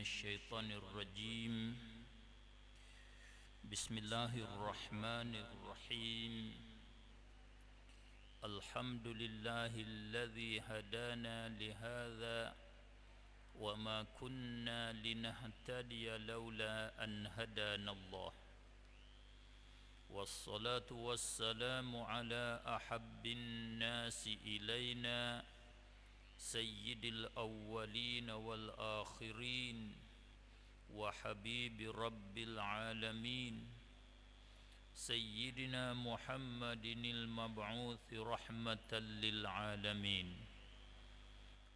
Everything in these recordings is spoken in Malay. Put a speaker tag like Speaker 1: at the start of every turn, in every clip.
Speaker 1: الشيطان الرجيم بسم الله الرحمن الرحيم الحمد لله الذي هدانا لهذا وما كنا لنهتدي لولا أن هدانا الله والصلاة والسلام على أحب الناس إلينا سيد الأولين والآخرين وحبيب رب العالمين سيدنا محمد المبعوث رحمة للعالمين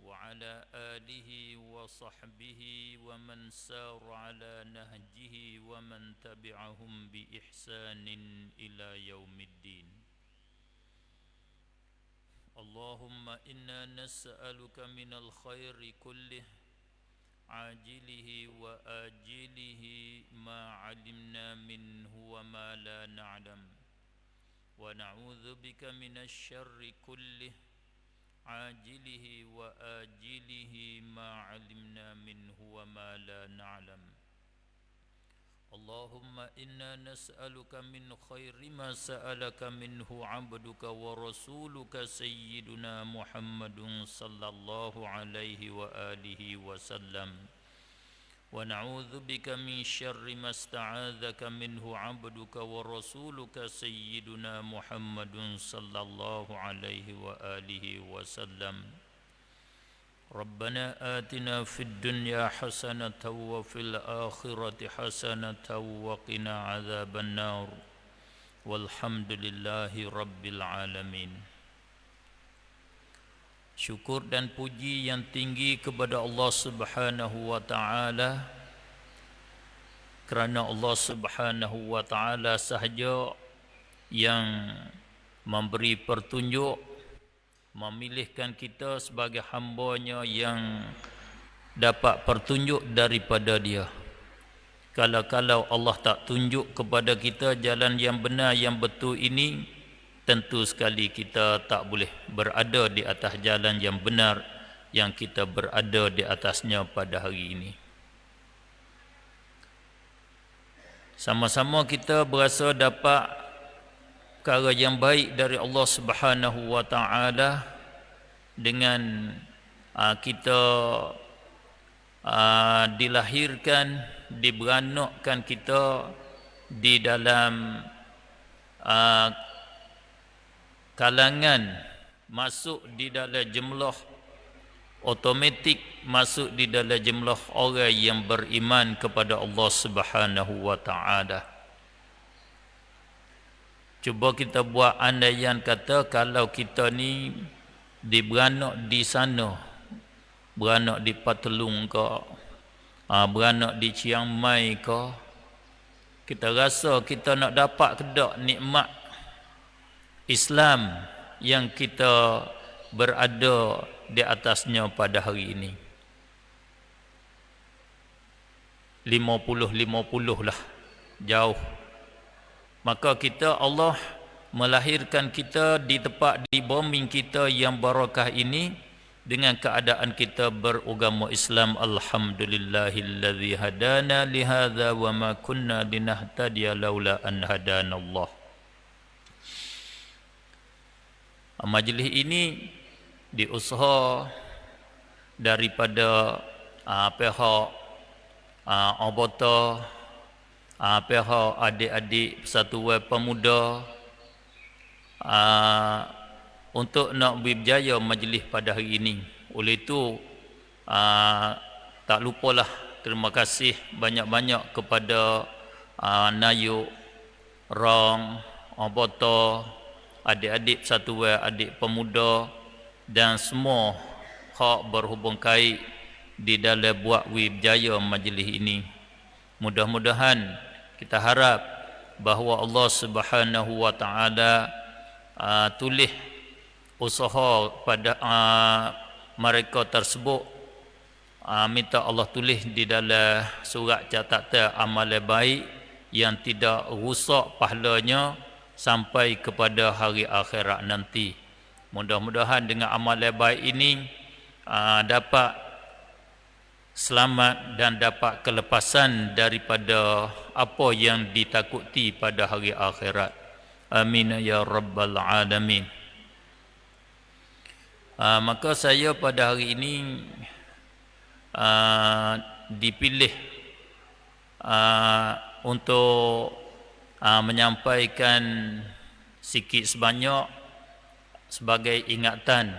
Speaker 1: وعلى آله وصحبه ومن سار على نهجه ومن تبعهم بإحسان إلى يوم الدين اللهم إنا نسألك من الخير كله عاجله وآجله ما علمنا منه وما لا نعلم ونعوذ بك من الشر كله عاجله وآجله ما علمنا منه وما لا نعلم اللهم إنا نسألك من خير ما سألك منه عبدك ورسولك سيدنا محمد صلى الله عليه وآله وسلم ونعوذ بك من شر ما استعاذك منه عبدك ورسولك سيدنا محمد صلى الله عليه وآله وسلم ربنا آتنا في الدنيا حسنة وفي الآخرة حسنة وقنا عذاب النار والحمد لله رب العالمين. Syukur dan puji yang tinggi kepada Allah Subhanahu wa taala, kerana Allah Subhanahu wa taala sahaja yang memberi petunjuk, memilihkan kita sebagai hamba-Nya yang dapat petunjuk daripada Dia. Kalau Allah tak tunjuk kepada kita jalan yang benar, yang betul ini, tentu sekali kita tak boleh berada di atas jalan yang benar yang kita berada di atasnya pada hari ini. Sama-sama kita berasa dapat perkara yang baik dari Allah Subhanahu wa taala dengan kita dilahirkan, diberanakkan kita di dalam kalangan masuk di dalam jumlah automatik, masuk di dalam jumlah orang yang beriman kepada Allah Subhanahu wa taala. Cuba kita buat andaian kata kalau kita ni diberanak di sana, beranak di Patelung ke, beranak di Chiang Mai ke, kita rasa kita nak dapat ke tak nikmat Islam yang kita berada di atasnya pada hari ini. 50-50 lah, jauh. Maka kita, Allah melahirkan kita di tempat, di bumi kita yang barakah ini dengan keadaan kita beragama Islam. Alhamdulillahillazi hadana lihadza wa ma kunna linahtadiya laula an hadanallah. Majlis ini diusaha daripada pihak anggota, pihak adik-adik Persatuan Pemuda untuk nak berjaya majlis pada hari ini. Oleh itu tak lupalah terima kasih banyak-banyak kepada Nayuk, Rong, anggota, adik-adik Persatuan Adik Pemuda dan semua hak berhubung kait di dalam buat berjaya majlis ini. Mudah-mudahan kita harap bahawa Allah Subhanahu wa taala tulis usaha pada mereka tersebut, minta Allah tulis di dalam surat catatan amalan baik yang tidak rusak pahalanya sampai kepada hari akhirat nanti. Mudah-mudahan dengan amalan baik ini dapat selamat dan dapat kelepasan daripada apa yang ditakuti pada hari akhirat. Amin ya rabbal alamin. Maka saya pada hari ini dipilih untuk menyampaikan sikit sebanyak sebagai ingatan.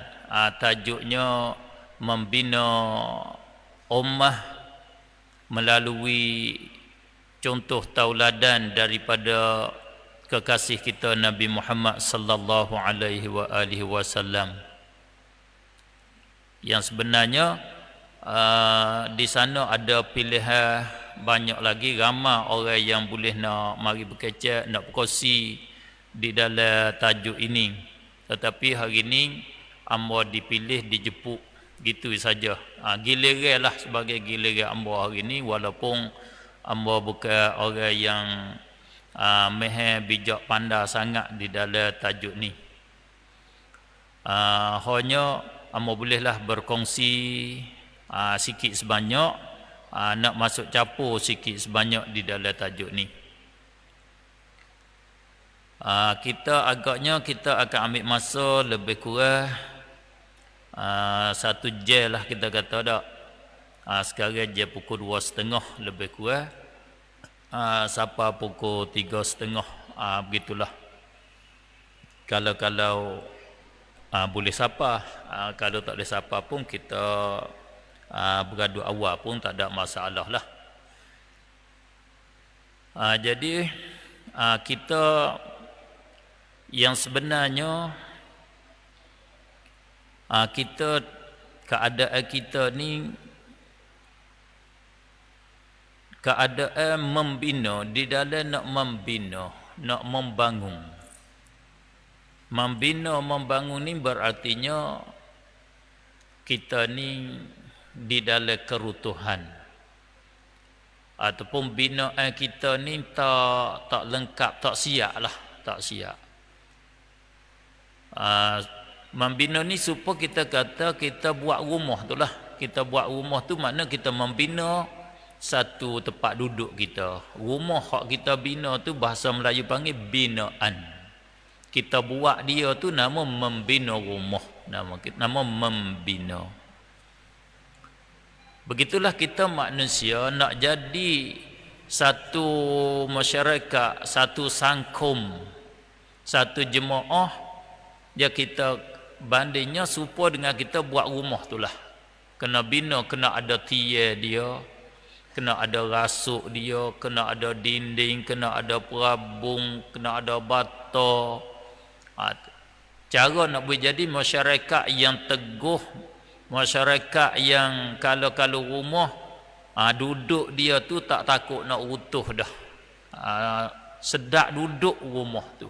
Speaker 1: Tajuknya membina ummah melalui contoh tauladan daripada kekasih kita Nabi Muhammad sallallahu alaihi wasallam. Yang sebenarnya di sana ada pilihan banyak lagi, ramai orang yang boleh nak mari berkecek, nak berkongsi di dalam tajuk ini. Tetapi hari ini amba dipilih, dijemput gitu saja. Giliran lah sebagai giliran amba hari ini, walaupun amba bukan orang yang mahir bijak pandai sangat di dalam tajuk ni. Hanya amba bolehlah berkongsi sikit sebanyak, nak masuk campur sikit sebanyak di dalam tajuk ni. Kita agaknya kita akan ambil masa lebih kurang 1 jam lah kita kata tak. Sekarang jam pukul 2.30 lebih kurang, sampai pukul 3.30, begitulah. Kalau boleh sapa, kalau tak boleh sapa pun kita bergaduh awal pun tak ada masalah lah. Jadi kita yang sebenarnya kita, keadaan kita ni keadaan membina, di dalam nak membina, nak membangun. Membina, membangun ni berartinya kita ni di dalam kerutuhan, ataupun binaan kita ni tak lengkap, tak siap lah, tak siap. Membina ni supaya kita kata kita buat rumah tu lah. Kita buat rumah tu makna kita membina satu tempat duduk kita. Rumah hak kita bina tu bahasa Melayu panggil binaan. Kita buat dia tu nama membina rumah, nama membina. Begitulah kita manusia nak jadi satu masyarakat, satu sangkum, satu jemaah, ya kita bandingnya supaya dengan kita buat rumah tu lah. Kena bina, kena ada tiang dia, kena ada rasuk dia, kena ada dinding, kena ada perabung, kena ada bata. Cara nak boleh jadi masyarakat yang teguh, masyarakat yang kalau rumah duduk dia tu tak takut nak runtuh dah. Sedap duduk rumah tu.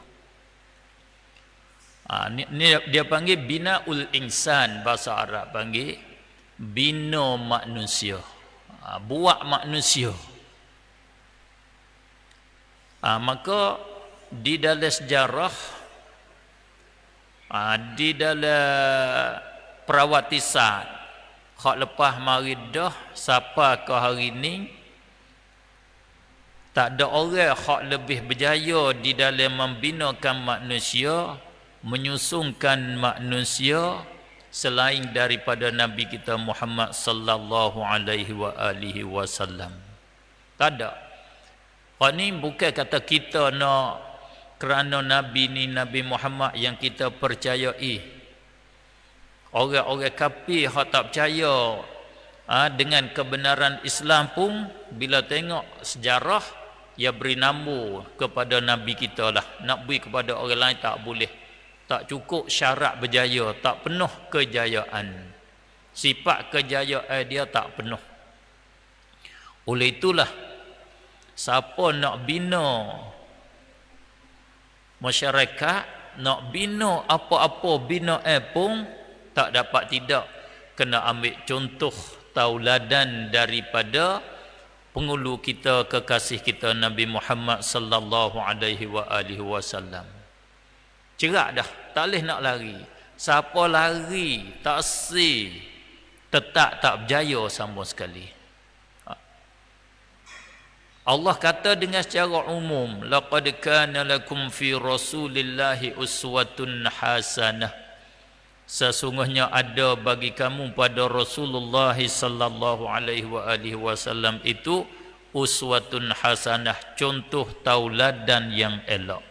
Speaker 1: Ni dia panggil binaul insan, bahasa Arab panggil bina manusia. Buat manusia. Maka di dalam sejarah, di dalam perawatisan hak lepas mari dah sampai ke hari ni, tak ada orang hak lebih berjaya di dalam membinakan manusia, menyusunkan manusia selain daripada Nabi kita Muhammad sallallahu alaihi wasallam. Tak ada. Hak ni bukan kata kita nak kerana Nabi ni Nabi Muhammad yang kita percayai. Orang-orang kafir hak tak percaya dengan kebenaran Islam pun bila tengok sejarah, ia beri nama kepada Nabi kita lah. Nak beri kepada orang lain tak boleh. Tak cukup syarat berjaya, tak penuh kejayaan. Sifat kejayaan dia tak penuh. Oleh itulah, siapa nak bina masyarakat, nak bina apa-apa binaan pun tak dapat tidak kena ambil contoh tauladan daripada penghulu kita, kekasih kita Nabi Muhammad sallallahu alaihi wasallam. Cerak dah, tak boleh nak lari. Siapa lari tak tetap tak berjaya sama sekali. Allah kata dengan secara umum, laqad kana lakum fi rasulillahi uswatun hasanah. Sesungguhnya ada bagi kamu pada Rasulullah sallallahu alaihi wasallam itu uswatun hasanah, contoh tauladan yang elok.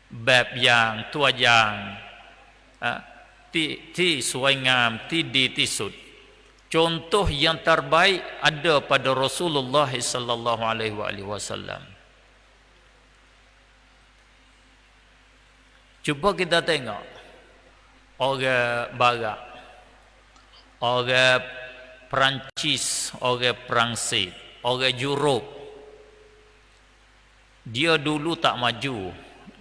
Speaker 1: Bab yang tua yang ti suai ngam, ti di tisud. Contoh yang terbaik ada pada Rasulullah sallallahu alaihi wasallam. Cuba kita tengok orang Barat, orang Perancis, orang Prancis, orang Europe. Dia dulu tak maju.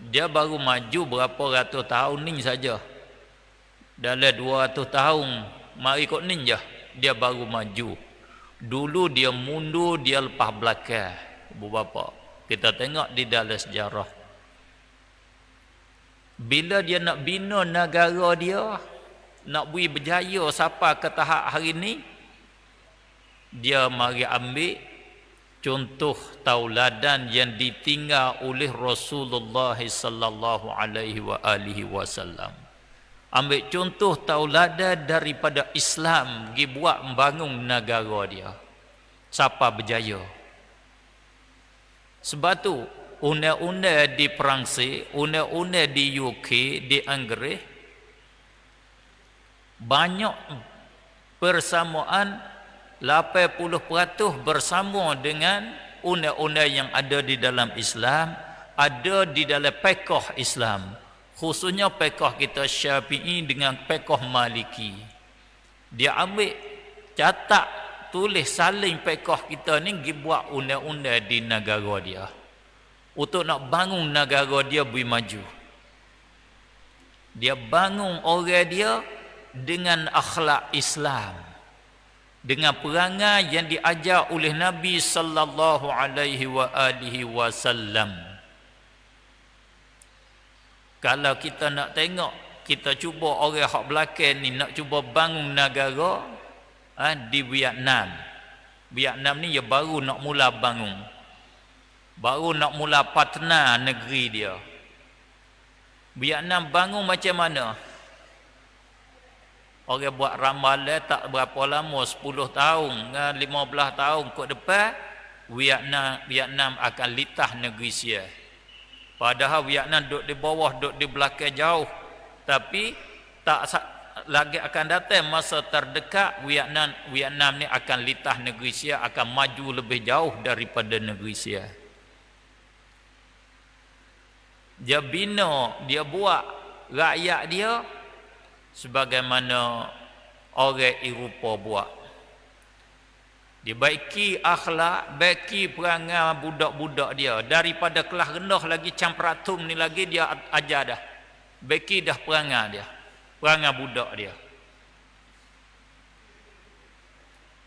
Speaker 1: Dia baru maju berapa ratus tahun ni saja. Dalam 200 tahun mari kok ni je dia baru maju. Dulu dia mundur, dia lepas belakang. Ibu bapa, kita tengok di dalam sejarah. Bila dia nak bina negara dia, nak beri berjaya sampai ke tahap hari ni, dia mari ambil contoh tauladan yang ditinggal oleh Rasulullah sallallahu alaihi wasallam. Ambil contoh tauladan daripada Islam, pergi buat membangun negara dia sampai berjaya. Sebab tu undang-undang di Perancis, undang-undang di UK, di Inggeris banyak persamaan 80% bersama dengan undang-undang yang ada di dalam Islam, ada di dalam fiqh Islam, khususnya fiqh kita Syafi'i dengan fiqh Maliki. Dia ambil catat tulis saling fiqh kita ni pergi buat undang-undang di negara dia untuk nak bangun negara dia beri maju. Dia bangun orang dia dengan akhlak Islam, dengan perangai yang diajar oleh Nabi sallallahu alaihi wasallam. Kalau kita nak tengok, kita cuba orang hak belakang ni nak cuba bangun negara di Vietnam. Vietnam ni dia baru nak mula bangun. Baru nak mula partner negeri dia. Vietnam bangun macam mana? Orang buat ramalan tak berapa lama, 10 tahun, 15 tahun ke depan, Vietnam akan litah negeri Sia. Padahal Vietnam duduk di bawah, duduk di belakang jauh. Tapi tak lagi akan datang masa terdekat, Vietnam ni akan litah negeri Sia, akan maju lebih jauh daripada negeri Sia. Dia bina, dia buat rakyat dia sebagaimana orang Eropah buat. Dia baiki akhlak, baiki perangai budak-budak dia. Daripada kelas rendah lagi campuratum ni lagi dia ajar dah. Baiki dah perangai dia, perangai budak dia.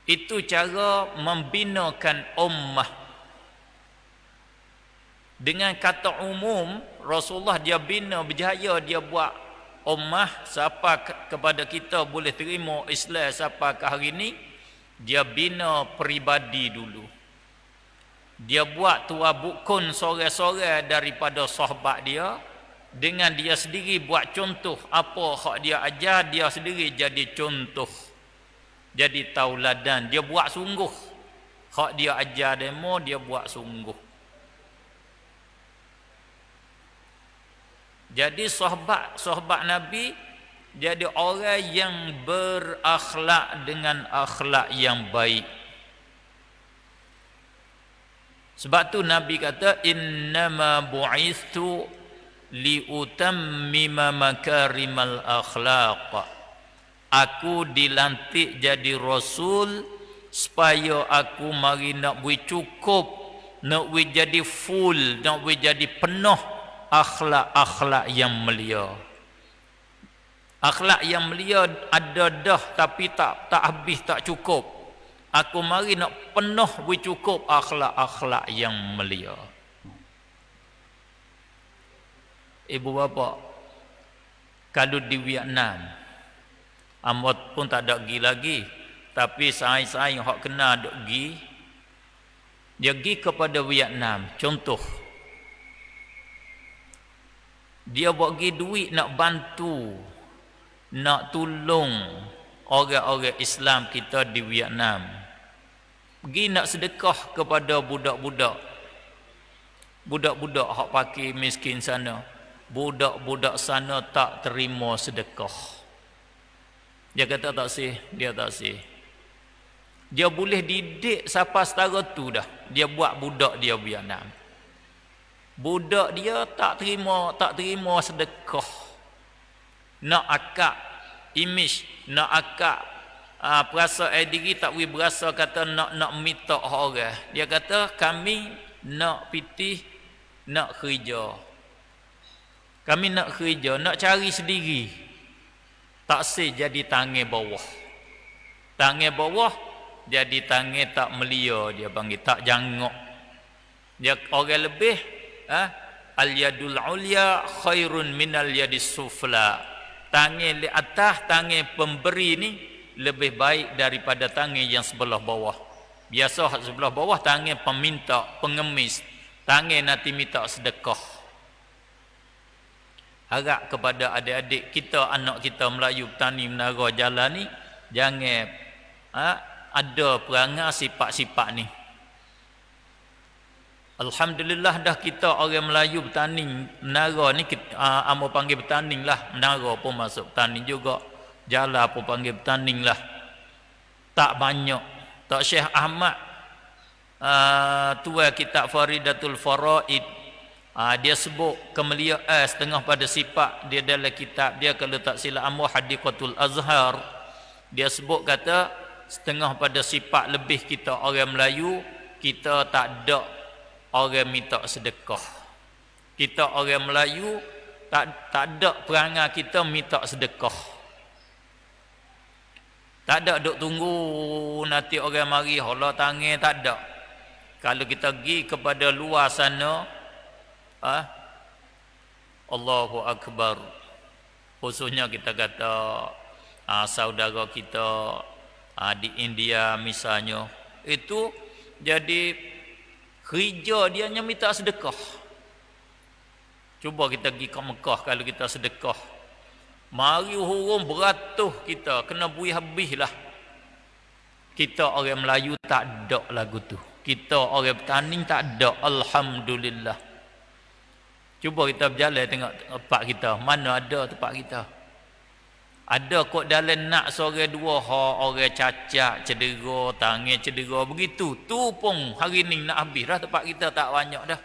Speaker 1: Itu cara membinakan ummah. Dengan kata umum, Rasulullah dia bina berjaya, dia buat ummah siapa kepada kita boleh terima Islam siapa ke hari ni. Dia bina peribadi dulu. Dia buat tua bukun sore-sore daripada sahabat dia. Dengan dia sendiri buat contoh apa hak dia ajar, dia sendiri jadi contoh, jadi tauladan. Dia buat sungguh hak dia ajar demo, dia buat sungguh. Jadi sahabat Nabi jadi orang yang berakhlak dengan akhlak yang baik. Sebab tu Nabi kata innama bu'ithu liutammima makarimal akhlaq. Aku dilantik jadi rasul supaya aku mari nak beri cukup, nak beri jadi full, nak beri jadi penuh akhlak-akhlak yang mulia. Akhlak yang mulia ada dah tapi tak habis, tak cukup. Aku mari nak penuh beri cukup akhlak-akhlak yang mulia. Ibu bapa, kalau di Vietnam amot pun tak ada pergi lagi, tapi saing-saing hak kena duk pergi, Dia pergi kepada Vietnam. Contoh, dia bagi duit nak bantu, nak tolong orang-orang Islam kita di Vietnam. Pergi nak sedekah kepada budak-budak. Budak-budak hak pakai miskin sana. Budak-budak sana tak terima sedekah. Dia kata tak sih, dia tak sih. Dia boleh didik siapa setara tu dah. Dia buat budak dia Vietnam. Budak dia tak terima sedekah. Nak akak image, nak akak perasaan diri tak boleh berasa kata nak minta orang. Dia kata kami nak pitih, nak kerja. Kami nak kerja, nak cari sendiri. Tak sih jadi tangan bawah. Tangan bawah jadi tangan tak melia, dia panggil tak jangok. Dia orang lebih al-yadul ulya khairun minal yadis sufla. Tangan di atas, tangan pemberi ni lebih baik daripada tangan yang sebelah bawah. Biasa sebelah bawah tangan peminta, pengemis, tangan nanti minta sedekah. Harap kepada adik-adik kita, anak kita Melayu petani menara jalan ni, jangan ada perangai sifat-sifat ni. Alhamdulillah dah kita orang Melayu petani menara ni, amo panggil petani lah, menara pun masuk petani juga, jalan pun panggil petani lah. Tak banyak. Tak Syekh Ahmad tua kitab Faridatul Faraid, dia sebut kemuliaan setengah pada sifat dia dalam kitab dia, kalau tak silap amo Hadiqatul Azhar. Dia sebut kata setengah pada sifat lebih kita orang Melayu, kita tak ada orang minta sedekah. Kita orang Melayu tak ada perangai kita minta sedekah. Tak ada duk tunggu nanti orang mari hola tangan, tak ada. Kalau kita pergi kepada luar sana, Allahu Akbar. Khususnya kita kata saudara kita di India misalnya, itu jadi kerja dia hanya minta sedekah. Cuba kita pergi ke Mekah, kalau kita sedekah, mari hurung beratus kita, kena buih habis lah. Kita orang Melayu tak ada lagu tu. Kita orang petani tak ada, alhamdulillah. Cuba kita berjalan tengok tempat kita, mana ada tempat kita. Ada kot dalam nak seorang dua orang cacat, cedera, tangan cedera, begitu. Tu pun hari ni nak habis dah, tempat kita tak banyak dah.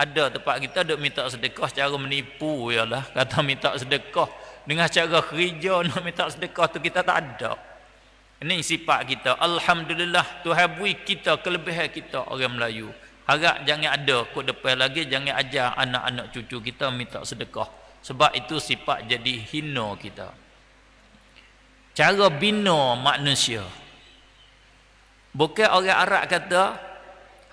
Speaker 1: Ada tempat kita duk minta sedekah cara menipu ialah, kata minta sedekah dengan cara kerja nak minta sedekah tu kita tak ada. Ini sifat kita. Alhamdulillah Tuhan beri kita kelebihan kita orang Melayu. Harap jangan ada kot depan lagi, jangan ajar anak-anak cucu kita minta sedekah. Sebab itu sifat jadi hina kita. Cara bina manusia. Bukan orang Arab kata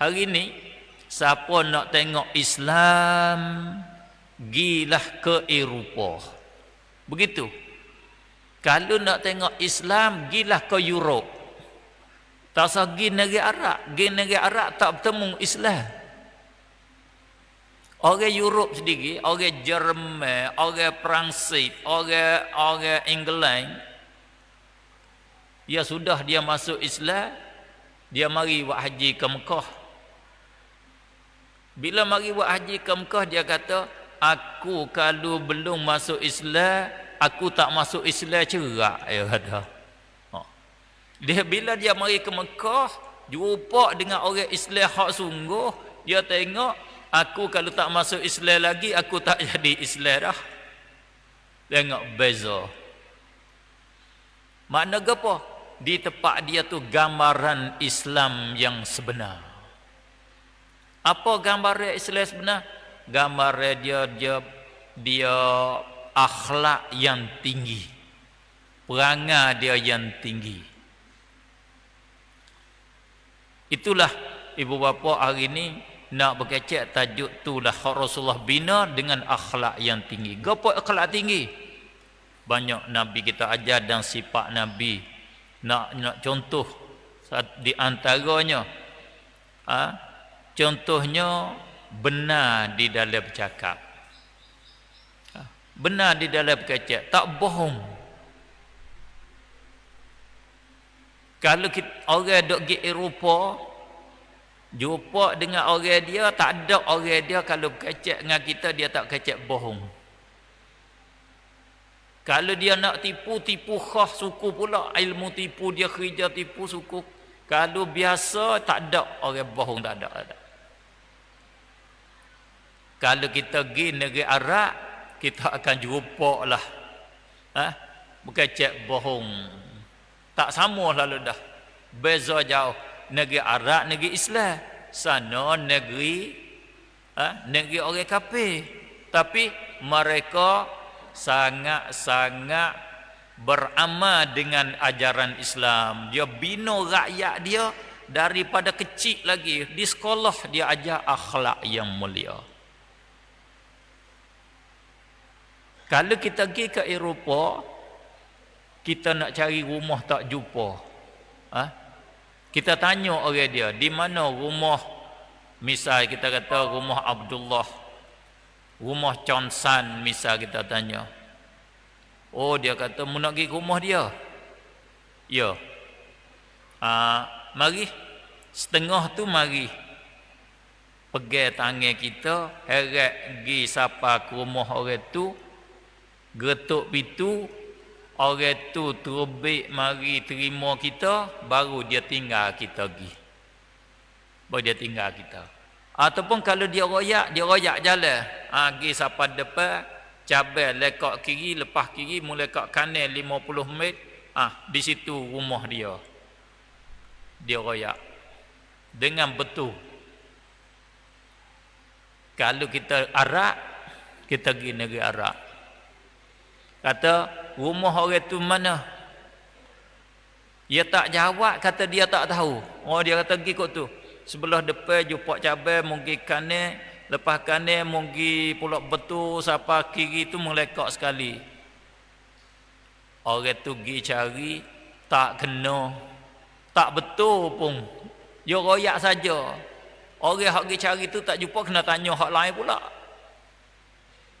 Speaker 1: hari ni siapa nak tengok Islam, gilah ke Eropah. Begitu. Kalau nak tengok Islam, gilah ke Europe. Tak usah pergi negeri Arab. Pergi negeri Arab tak bertemu Islam. Orang Europe sendiri, orang Jerman, orang Perancis, orang England, ya sudah dia masuk Islam, dia mari buat haji ke Mekah. Bila mari buat haji ke Mekah, dia kata, aku kalau belum masuk Islam, aku tak masuk Islam cerak. Ya kata. Dia bila dia mari ke Mekah, jumpa dengan orang Islam hak sungguh, dia tengok, aku kalau tak masuk Islam lagi, aku tak jadi Islam dah. Tengok beza. Makna apa? Di tempat dia tu gambaran Islam yang sebenar. Apa gambaran Islam sebenar? Gambaran dia akhlak yang tinggi. Perangai dia yang tinggi. Itulah ibu bapa hari ni nak berkecek tajuk tu lah, Rasulullah bina dengan akhlak yang tinggi. Gapo akhlak tinggi? Banyak Nabi kita ajar dan sifat Nabi. Nak contoh di antaranya Contohnya benar di dalam bercakap. Benar di dalam bercakap, tak bohong. Kalau kita, orang duk pergi Eropah, jumpa dengan orang dia, tak ada orang dia kalau bercakap dengan kita, dia tak bercakap bohong. Kalau dia nak tipu, tipu khas suku pula. Ilmu tipu dia, kerja tipu suku. Kalau biasa, tak ada orang bohong, tak ada. Kalau kita pergi negeri Arab, kita akan jumpa lah. Bercakap bohong. Tak sama lalu dah. Beza jauh. Negeri Arab, negeri Islam. Sana negeri negeri orang kafir. Tapi mereka sangat-sangat beramal dengan ajaran Islam. Dia bina rakyat dia daripada kecil lagi. Di sekolah dia ajar akhlak yang mulia. Kalau kita pergi ke Eropah, kita nak cari rumah tak jumpa. Kita tanya orang dia, di mana rumah, misal kita kata rumah Abdullah, rumah Johnson, misal kita tanya. Oh, dia kata, mu nak pergi ke rumah dia? Ya. Mari, setengah tu mari. Pegang tangan kita, heret pergi sapa ke rumah orang tu, getuk pintu, orang tu terbik mari terima kita, baru dia tinggal kita pergi. Baru dia tinggal kita. Ataupun kalau dia royak jalan. Pergi sampai depan, cabai lekak kiri, lepas kiri, mula lekak kanan 50 minit. Di situ rumah dia. Dia royak. Dengan betul. Kalau kita Arab, kita pergi negeri Arab. Kata, rumah orang tu mana? Dia tak jawab, kata dia tak tahu. Oh, dia kata pergi kot tu. Sebelah depan jumpa cabai, mungkin kanan, lepas kanan mungkin pulak betul, siapa kiri tu melekak sekali. Orang tu pergi cari, tak kena, tak betul pun. Dia royak saja. Orang yang pergi cari tu tak jumpa, kena tanya hak lain pula.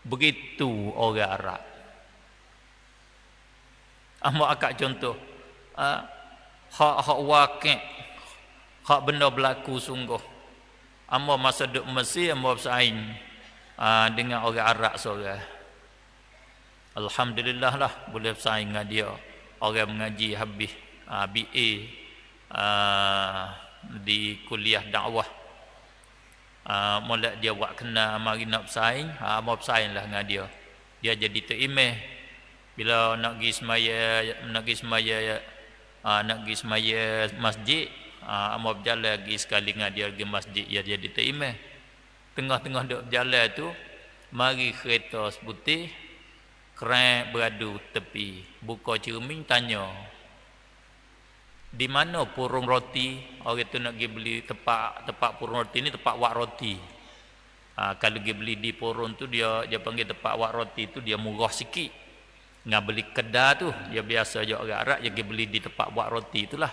Speaker 1: Begitu orang Arab. Amba akak contoh. Hak wakil, hak benda berlaku sungguh. Amba masa duduk Mesir, amba bersaing dengan orang Arab seorang. Alhamdulillah lah boleh bersaing dengan dia. Orang mengaji habis BA di kuliah dakwah. Mula dia buat kena mari nak bersaing, amba bersaing lah dengan dia. Dia jadi terimeh. Bila nak pergi semaya masjid, amba berjalan pergi sekali dengan dia pergi masjid, dia jadi terimeh. Tengah-tengah duk berjalan tu, mari kereta seputih, kerek beradu tepi, buka cermin tanya, di mana purung roti? Orang tu nak pergi beli tempat purung roti ni, tempat wak roti. Kalau pergi beli di purung tu, dia panggil tempat wak roti tu, dia murah sikit. Nggak beli kedai tu, dia biasa je orang Arab, dia pergi beli di tempat buat roti itulah.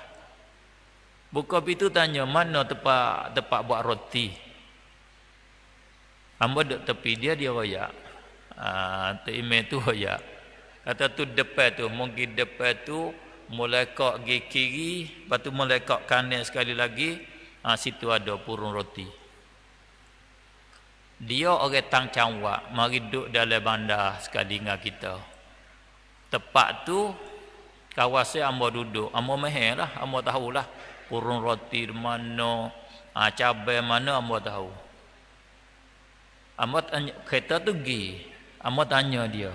Speaker 1: Buka pintu tanya, mana tempat buat roti? Amba duduk tepi dia royak. Email tu royak. Kata tu depan tu, mungkin depan tu mulai kok pergi kiri, lepas tu mulai kok kanan sekali lagi, situ ada purung roti. Dia orang Tang Cangwak, mari duduk dalam bandar sekali dengan kita. Tepat tu kawasan amba duduk, amba mahir lah, amba tahulah purung roti mana, cabai mana amba tahu. Amba tanya, kereta tu pergi, amba tanya dia,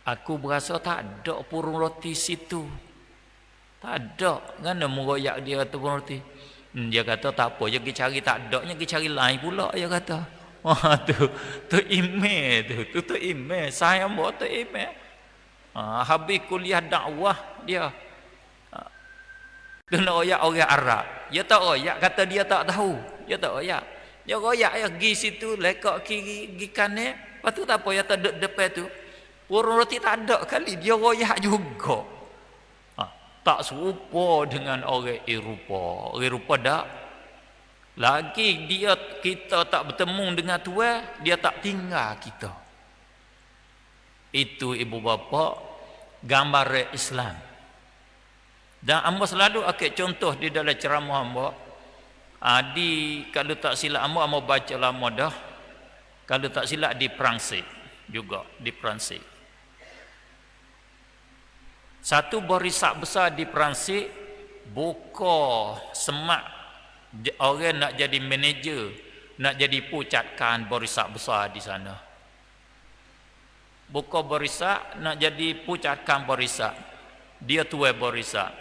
Speaker 1: aku berasa tak ada purung roti situ. Tak ada, kan meroyak dia kata purung roti. Dia kata tak apa, dia pergi cari, tak ada, dia pergi cari lain pula, dia kata. Wah tu email tu email. Saya buat tu email. Habis kuliah dakwah dia. Kena royak orang Arab. Dia tak royak, kata dia tak tahu. Dia tak royak. Dia royak pergi situ, lekak kiri, pergi kanan. Lepas tu tak apa, dia tak duduk depan tu. Purung roti tak ada kali, dia royak juga. tak serupa dengan orang Eropah. Orang Eropah dak. Lagi kita tak bertemu dengan Tuhan, dia tak tinggal kita. Itu ibu bapa gambar Islam. Dan hamba selalu akik contoh di dalam ceramah hamba. Kalau tak silap hamba baca lama dah. Kalau tak silap di Perancis juga, di Perancis. Satu barisan besar di Perancis buka semak orang nak jadi manager, nak jadi pucatkan barisan besar di sana. Buka barisan nak jadi pucatkan barisan. Dia tuai barisan.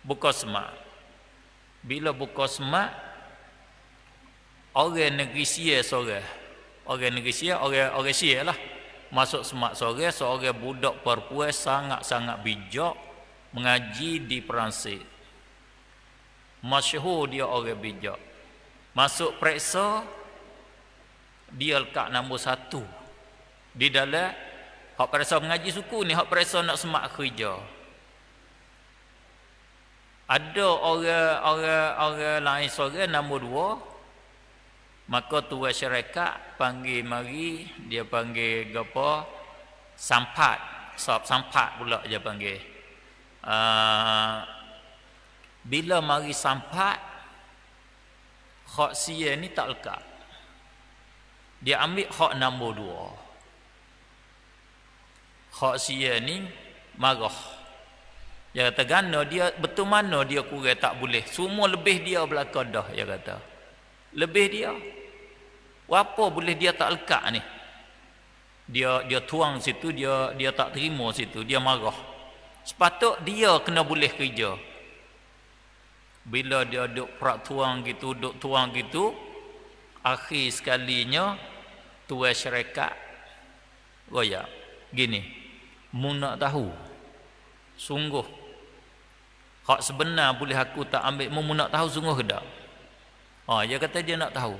Speaker 1: Buka semak. Bila buka semak, orang negeri Sia seorang. Orang negeri Sia, orang Sia lah. Masuk semak seorang budak perempuan sangat-sangat bijak mengaji di Perancis. Masyhur dia orang bijak. Masuk periksa, dia lekat nombor 1 di dalam hak periksa mengaji suku ni, hak periksa nak semak kerja. Ada orang lain seorang nombor 2. Maka tuan syarikat panggil mari, dia panggil apa? Sampat pula dia panggil. Bila mari sampat, hak Sia ni tak lekat. Dia ambil hak nombor 2. Hak Sia ni marah. Dia kata gana dia betul mana dia kurang tak boleh. Semua lebih dia belaka dah, dia kata. Lebih dia. Apa boleh dia tak lekat ni? Dia tuang situ, dia tak terima situ, dia marah. Sepatut dia kena boleh kerja. Bila dia duk perak tuang gitu, akhir sekalinya tuan syarikat royak. Gini, mu nak tahu sungguh hak sebenar boleh aku tak ambil, mu nak tahu sungguh ke tak? Dia kata dia nak tahu.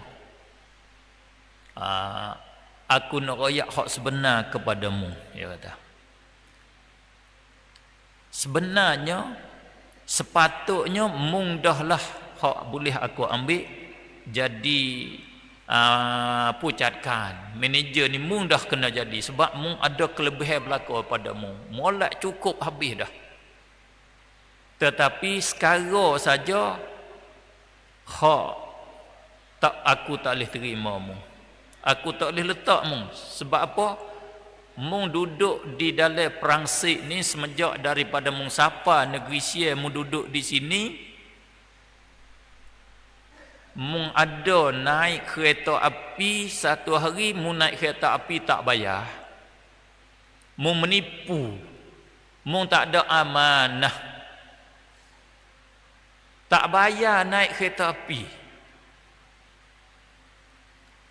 Speaker 1: Aku nak royak hak sebenar kepadamu, dia kata. Sebenarnya sepatutnya mung dahlah hak boleh aku ambil jadi pucatkan manager ni, mung dah kena jadi sebab mung ada kelebihan berlaku padamu, molek cukup habis dah. Tetapi sekarang saja hak aku tak boleh terima mu, aku tak boleh letak mu. Sebab apa? Mung duduk di dalam Perancis ni semenjak daripada mung sapa negeri Sia, mung duduk di sini, mung ada naik kereta api satu hari, mung naik kereta api tak bayar, mung menipu, mung tak ada amanah, tak bayar naik kereta api.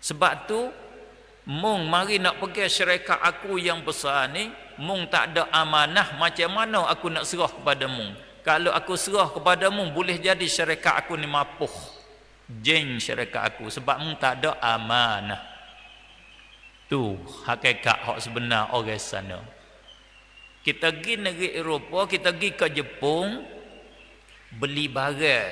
Speaker 1: Sebab tu mung mari nak pergi syarikat aku yang besar ni, mung tak ada amanah, macam mana aku nak serah kepada mung? Kalau aku serah kepada mung, boleh jadi syarikat aku ni mapuh, jeng syarikat aku, sebab mung tak ada amanah. Tu hakikat hak sebenar orang sana. Kita pergi negeri Eropah, kita pergi ke Jepun, beli barang,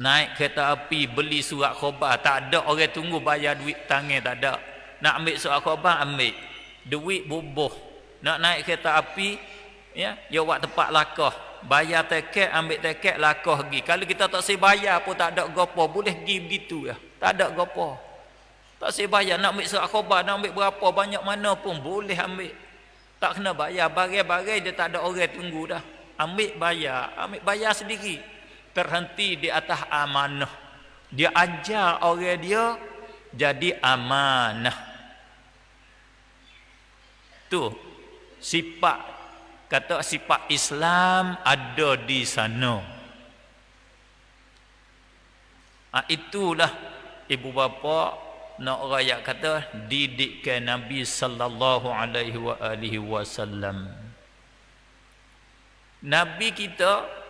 Speaker 1: naik kereta api, beli surat khabar, tak ada orang tunggu bayar duit tangan, tak ada. Nak ambil surat khabar, ambil duit bubuh. Nak naik kereta api, ya, dia buat tempat lakah, bayar tiket, ambil tiket, lakah pergi. Kalau kita tak saya bayar pun tak ada gapo, boleh pergi begitu ya, tak ada gapo. Tak saya bayar, nak ambil surat khabar, nak ambil berapa banyak mana pun boleh ambil, tak kena bayar. Bagai-bagai dia tak ada orang tunggu dah, ambil bayar sendiri. Terhenti di atas amanah. Dia ajar orang dia jadi amanah. Tu sifat, kata sifat Islam ada di sana. Itulah ibu bapa nak rakyat kata didikkan Nabi sallallahu alaihi wasallam. Nabi kita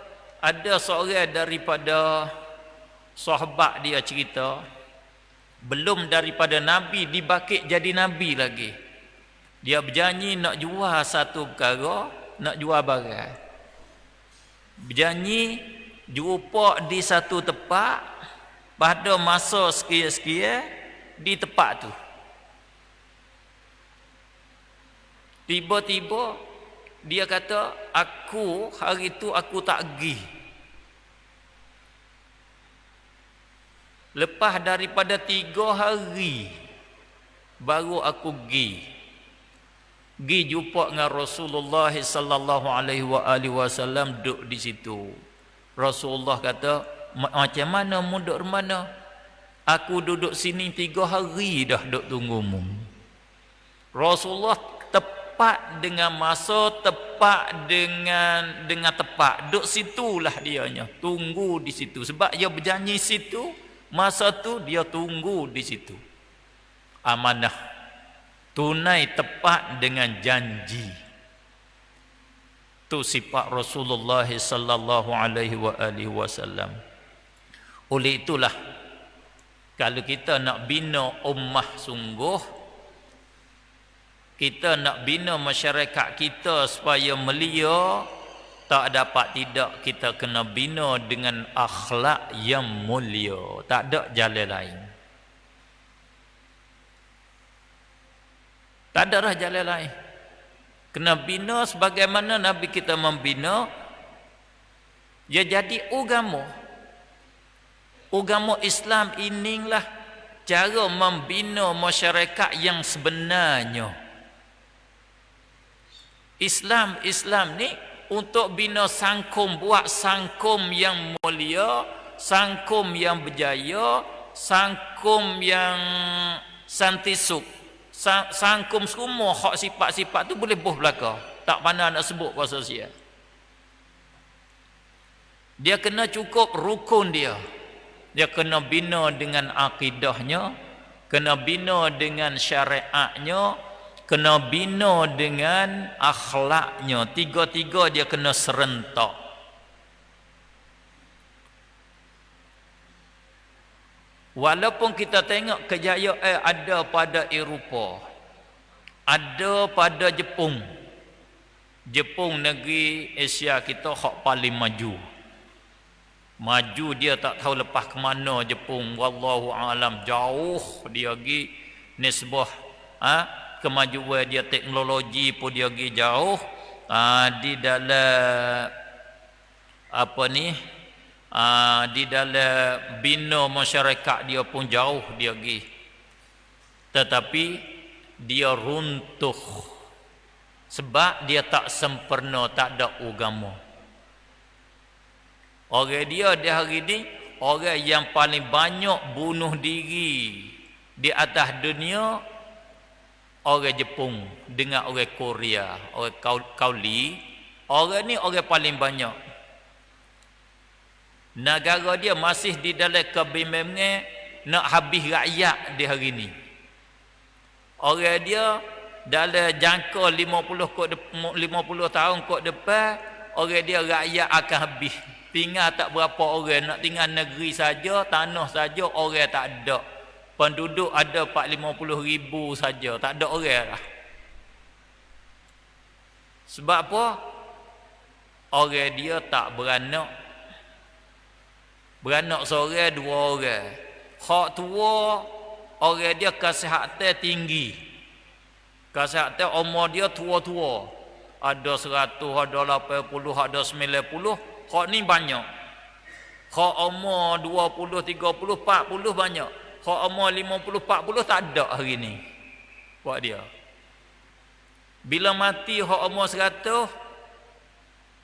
Speaker 1: ada seorang daripada sahabat dia cerita, belum daripada Nabi dibakit jadi Nabi lagi, dia berjanji nak jual satu perkara, nak jual barang. Berjanji jumpa di satu tempat pada masa sekian-sekian di tempat tu. Tiba-tiba dia kata, aku hari tu aku tak pergi. Lepas daripada 3 hari baru aku pergi jumpa dengan Rasulullah sallallahu alaihi wasallam duduk di situ. Rasulullah kata, macam mana mu duduk mana? Aku duduk sini 3 hari dah duduk tunggumu. Rasulullah tepat dengan masa, tepat dengan tepat. Duduk situlah dianya, tunggu di situ. Sebab dia berjanji situ, masa tu dia tunggu di situ. Amanah, tunai tepat dengan janji. Tu sifat Rasulullah sallallahu alaihi wasallam. Oleh itulah, kalau kita nak bina ummah sungguh, kita nak bina masyarakat kita supaya melia, tak dapat tidak kita kena bina dengan akhlak yang mulia. Tak ada jalan lain. Tak ada dah jalan lain. Kena bina sebagaimana Nabi kita membina. Dia jadi agama. Agama Islam inilah cara membina masyarakat yang sebenarnya. Islam ni untuk bina sangkum, buat sangkum yang mulia, sangkum yang berjaya, sangkum yang santisuk. Sangkum semua hak sifat-sifat tu boleh buh belaka. Tak pandai nak sebut bahasa sia. Dia kena cukup rukun dia. Dia kena bina dengan akidahnya, kena bina dengan syariatnya, kena bina dengan akhlaknya. Tiga-tiga dia kena serentak. Walaupun kita tengok kejayaan ada pada Eropah, ada pada Jepun. Jepun negeri Asia kita hak paling maju. Maju dia tak tahu lepas ke mana Jepun. Wallahu alam, jauh dia pergi nisbah kemajuan dia, teknologi pun dia pergi jauh. Di dalam di dalam bina masyarakat dia pun jauh dia pergi. Tetapi dia runtuh sebab dia tak sempurna, tak ada agama. Orang dia di hari ni orang yang paling banyak bunuh diri di atas dunia, orang Jepun dengan orang Korea, orang Kauli. Orang ni orang paling banyak. Negara dia masih di dalam kebimbangan nak habis rakyat di hari ni. Orang dia dalam jangka 50 tahun ke depan, orang dia rakyat akan habis. Tinggal tak berapa orang, nak tinggal negeri saja, tanah saja, orang tak ada. Penduduk ada 40-50 ribu saja, tak ada orang lah. Sebab apa? Orang dia tak beranak. Beranak seorang, 2 orang. Hak tua, orang dia kesihatan tinggi. Kesihatan umur dia tua-tua. Ada 100, ada 80, ada 90. Hak ni banyak. Hak umur 20, 30, 40 banyak. Hak umur 50, 40 tak ada hari ni. Buat dia. Bila mati hak umur 100,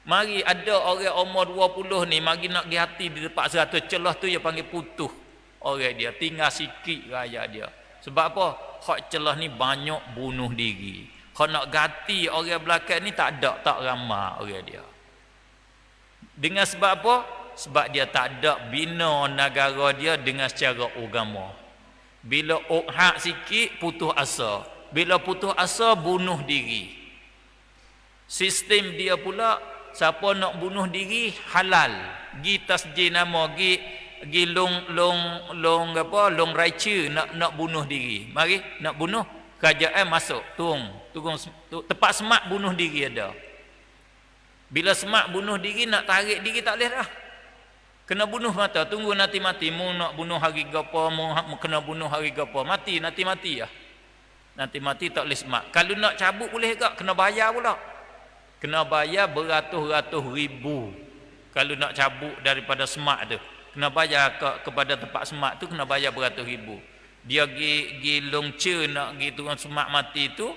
Speaker 1: mari ada orang umur 20 ni, mari nak pergi hati di tempat 100, celah tu dia panggil putus. Orang dia tinggal sikit raya dia. Sebab apa? Hak celah ni banyak bunuh diri. Hak nak ganti orang belakang ni tak ada, tak ramai orang dia. Dengan sebab apa? Sebab dia tak ada bina negara dia dengan secara agama. Bila hak sikit, putus asa. Bila putus asa, bunuh diri. Sistem dia pula, siapa nak bunuh diri halal. Gi tasjid nama, gi long raicu nak bunuh diri. Mari nak bunuh, kerajaan masuk, tunggu tepat semak bunuh diri ada. Bila semak bunuh diri, nak tarik diri tak boleh dah. Kena bunuh mata, tunggu nanti mati. Mu nak bunuh hari gapo, mu kena bunuh hari gapo. Mati, nanti mati ya. Nanti mati tak boleh semak. Kalau nak cabut boleh tak? Kena bayar pula. Kena bayar beratus-ratus ribu. Kalau nak cabut daripada semak tu. Kena bayar kepada tempat semak tu, kena bayar beratus ribu. Dia pergi longce nak pergi turun semak mati tu,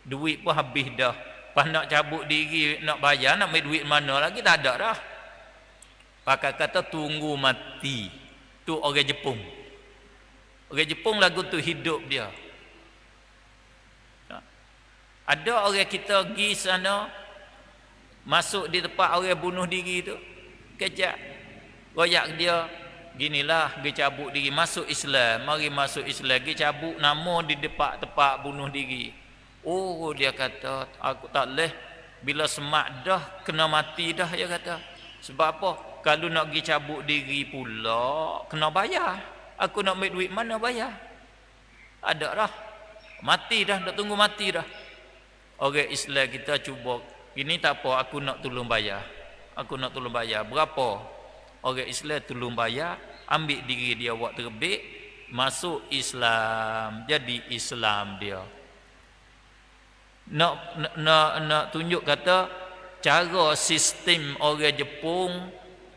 Speaker 1: duit pun habis dah. Pas nak cabut diri, nak bayar, nak ambil duit mana lagi, tak ada dah. Pakai kata tunggu mati. Tu orang Jepun. Orang Jepun lagu tu hidup dia. Ada orang kita pergi sana, masuk di tempat orang bunuh diri tu, kejap royak dia, ginilah, pergi cabut diri, masuk Islam, mari masuk Islam, pergi cabut nama di depan tempat bunuh diri. Oh, dia kata, aku tak boleh, bila semak dah, kena mati dah, dia kata. Sebab apa? Kalau nak pergi cabut diri pula, kena bayar. Aku nak ambil duit mana bayar? Ada dah. Mati dah, nak tunggu mati dah. Orang Islam kita cuba, ini tak apa, aku nak tolong bayar. Aku nak tolong bayar. Berapa? Orang Islam tolong bayar, ambil diri dia waktu terbit, masuk Islam, jadi Islam dia. Nak tunjuk kata cara sistem orang Jepun,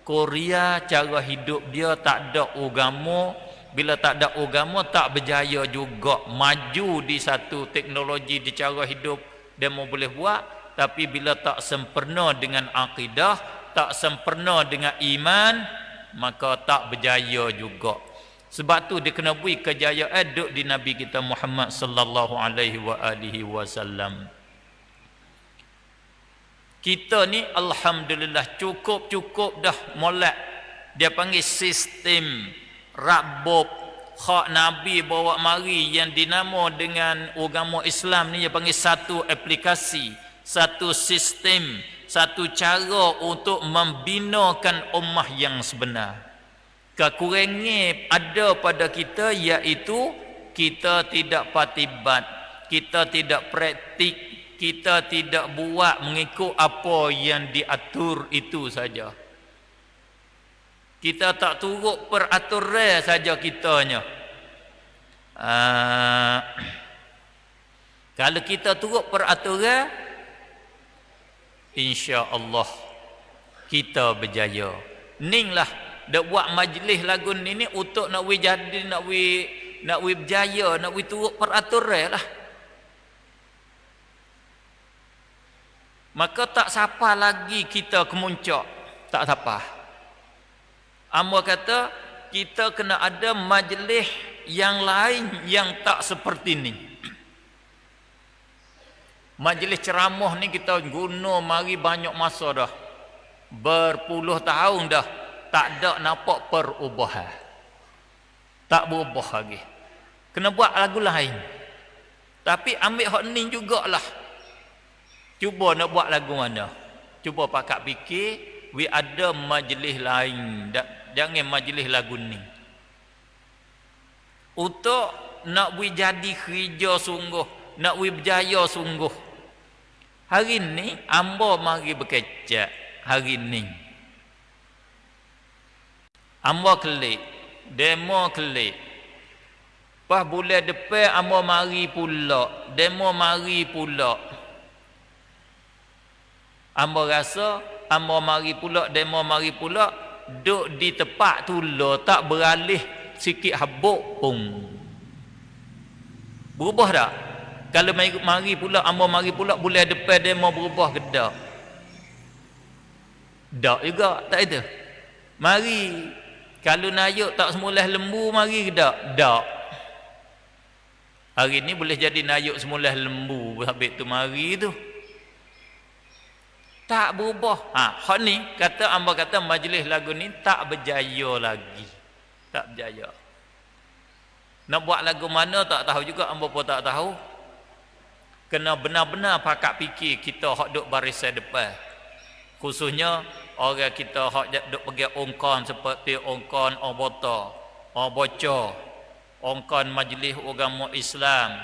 Speaker 1: Korea, cara hidup dia tak ada agama. Bila tak ada agama, tak berjaya juga. Maju di satu teknologi di cara hidup dia mau boleh buat, tapi bila tak sempurna dengan akidah, tak sempurna dengan iman, maka tak berjaya juga. Sebab tu dia kena beri kejayaan duduk di Nabi kita Muhammad sallallahu alaihi wasallam. Kita ni alhamdulillah cukup dah molek. Dia panggil sistem Rabbub hak Nabi bawa mari yang dinamo dengan agama Islam ni, dia panggil satu aplikasi, satu sistem, satu cara untuk membinakan ummah yang sebenar. Kekurangan ada pada kita iaitu kita tidak patibat, kita tidak praktik, kita tidak buat mengikut apa yang diatur itu saja. Kita tak turut peraturan saja kitanya. Kalau kita turut peraturan, insya-Allah kita berjaya. Ninglah dak buat majlis lagu ni untuk nak we jadi, nak we berjaya, nak we turut peraturan lah. Maka tak siapa lagi kita kemuncak, tak siapa. Amba kata kita kena ada majlis yang lain yang tak seperti ni. Majlis ceramah ni kita guna mari banyak masa dah, berpuluh tahun dah, tak ada nampak perubahan, tak berubah lagi. Kena buat lagu lain, tapi ambil hak ni jugalah. Cuba nak buat lagu mana, cuba pakak fikir, we ada majlis lain, jangan majlis lagu ni. Untuk nak we jadi kerja sungguh, nak we berjaya sungguh. Hari ni amba mari berkecak, hari ni amba kelik, demo kelik. Pas bulan depan amba mari pula, demo mari pula. Amba rasa amba mari pula, demo mari pula, duduk di tempat tu lah, tak beralih sikit habuk pun. Berubah tak? Kalau mari pula, amba mari pula, bulan depan demo berubah ke tak? Tak juga, tak itu. Mari, kalau nayuk tak semula lembu, mari ke tak? Tak. Hari ni boleh jadi nayuk semula lembu, habis tu mari tu. Tak berubah. Hak ni kata amba kata majlis lagu ni tak berjaya lagi. Tak berjaya. Nak buat lagu mana tak tahu juga, amba pun tak tahu. Kena benar-benar pakak fikir kita hak duk barisan depan. Khususnya orang kita hak duk pergi ongkon seperti ongkon Obota, Oboca, ongkon majlis agama Islam.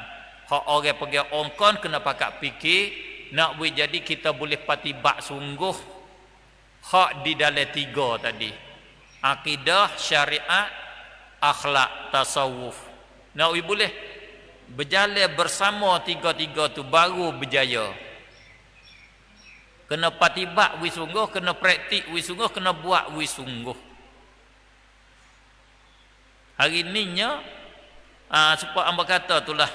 Speaker 1: Hak orang pergi ongkon kena pakak fikir nak boleh jadi kita boleh patibak sungguh hak di dalam 3 tadi. Akidah, syariat, akhlak, tasawuf. Nak boleh berjalan bersama 3-3 tu baru berjaya. Kena patibak wi sungguh, kena praktik wi sungguh, kena buat wi sungguh. Hari ininya supaya hamba kata itulah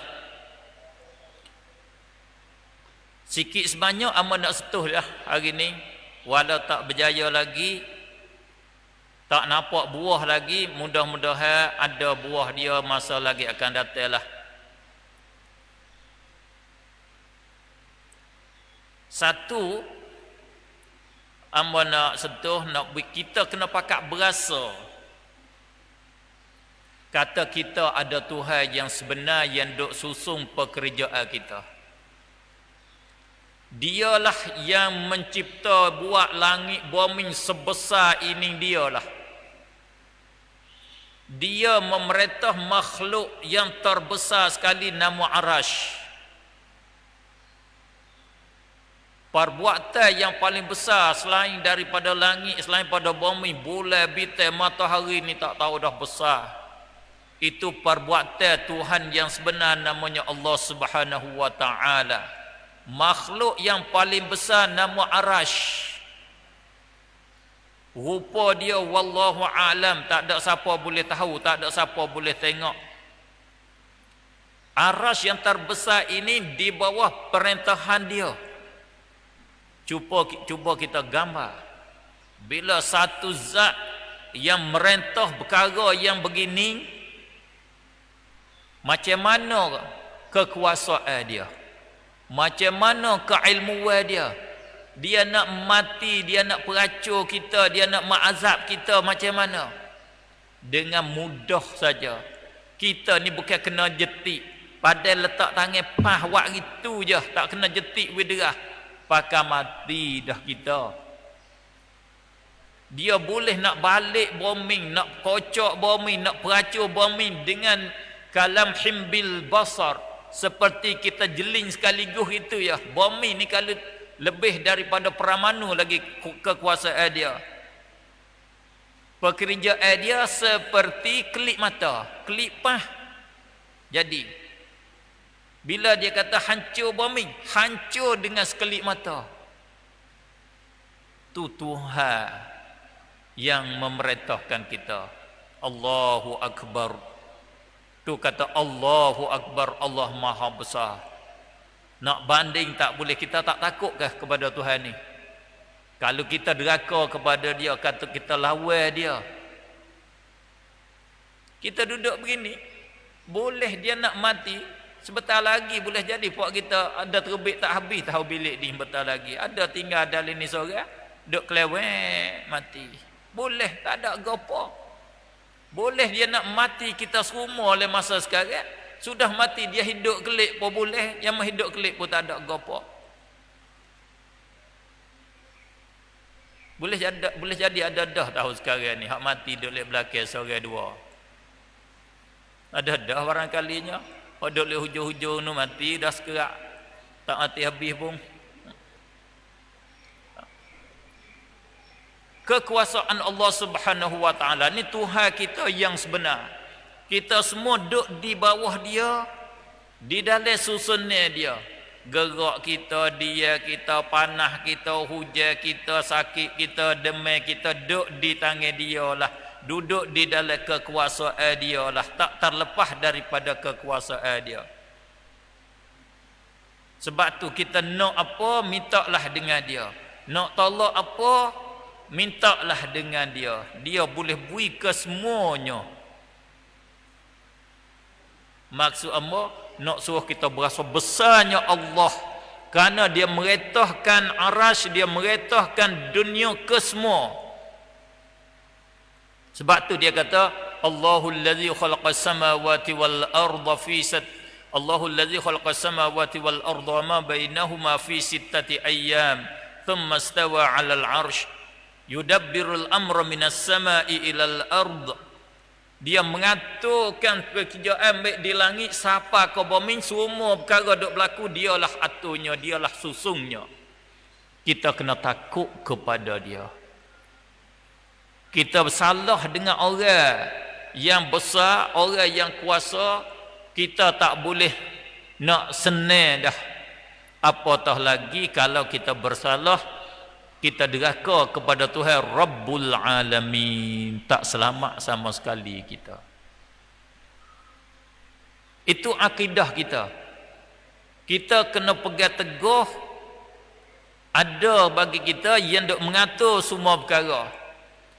Speaker 1: sikit sebanyak hamba nak setuh dah hari ni, walau tak berjaya lagi, tak nampak buah lagi, mudah-mudahan ada buah dia masa lagi akan datang lah. Satu, hamba nak sentuh, kita kena pakat berasa kata kita ada Tuhan yang sebenar yang duk susung pekerjaan kita. Dialah yang mencipta buat langit bumi sebesar ini, dialah. Dia memerintah makhluk yang terbesar sekali nama Arash. Perbuatan yang paling besar selain daripada langit, selain pada bumi, bulan, bintang, matahari ni tak tahu dah besar. Itu perbuatan Tuhan yang sebenar namanya Allah Subhanahu wa taala. Makhluk yang paling besar nama Arash. Rupa dia wallahu alam, tak ada siapa boleh tahu, tak ada siapa boleh tengok. Arash yang terbesar ini di bawah perintahan dia. Cuba kita gambar. Bila satu zat yang merintah perkara yang begini, macam mana kekuasaan dia, macam mana keilmuan dia. Dia nak mati, dia nak peracur kita, dia nak mengazab kita macam mana? Dengan mudah saja. Kita ni bukan kena jetik, padahal letak tangan pah wak gitu je, tak kena jetik widrah, pakai mati dah kita. Dia boleh nak balik bumi, nak kocok bumi, nak peracur bumi dengan kalam himbil basar, seperti kita jeling sekaligus itu ya. Bumi ni kalau lebih daripada Paramanu lagi kekuasaan dia. Pekerjaan dia seperti kelip mata, kelip pah. Jadi bila dia kata hancur bumi, hancur dengan sekelip mata. Tu Tuhan yang memerintahkan kita. Allahu Akbar. Tu kata Allahu Akbar, Allah Maha Besar. Nak banding tak boleh, kita tak takutkah kepada Tuhan ni? Kalau kita deraka kepada dia, kata kita lawan dia. Kita duduk begini, boleh dia nak mati, sebentar lagi boleh jadi puak kita ada terbit tak habis tahu bilik ni bentar lagi. Ada tinggal dalam ni seorang, duk kelewek mati. Boleh, tak ada gapo. Boleh dia nak mati kita semua oleh masa sekarang. Sudah mati dia hidup kelip pun boleh, yang hidup kelip pun tak ada gapo. Boleh jadi ada dah tahu sekarang ni hak mati duk lek belakang seorang dua. Ada dah barangkalinya. Hak duk lek hujung-hujung nu mati dah sekerak. Tak mati habis pun. Kekuasaan Allah Subhanahu wa taala ni Tuhan kita yang sebenar. Kita semua duduk di bawah dia, di dalam susunnya dia. Gerak kita, dia kita, panah kita, hujan kita, sakit kita, demam kita, duduk di tangan dia lah. Duduk di dalam kekuasaan dia lah. Tak terlepas daripada kekuasaan dia. Sebab tu kita nak apa, mintalah dengan dia. Nak tolak apa, mintalah dengan dia. Dia boleh beri ke semuanya. Maksud Allah, nak suruh kita berasa besarnya Allah, kerana dia meretahkan arash, dia meretahkan dunia ke semua. Sebab tu dia kata Allahul ladzi khalaqas samawati wal arda fi Allahul ladzi khalaqas samawati wal arda ma bainahuma fi sittati ayyam thumma istawa 'alal 'arsy yudabbirul amra minas sama'i ilal ard Dia mengaturkan pekerjaan baik di langit siapa ke bumi, semua perkara duk berlaku dialah aturnya, dialah susungnya. Kita kena takut kepada dia. Kita bersalah dengan orang yang besar, orang yang kuasa, kita tak boleh nak senang dah. Apatah lagi kalau kita bersalah, kita deraka kepada Tuhan Rabbul Alamin, tak selamat sama sekali kita. Itu akidah kita. Kita kena pegang teguh. Ada bagi kita yang duk mengatur semua perkara.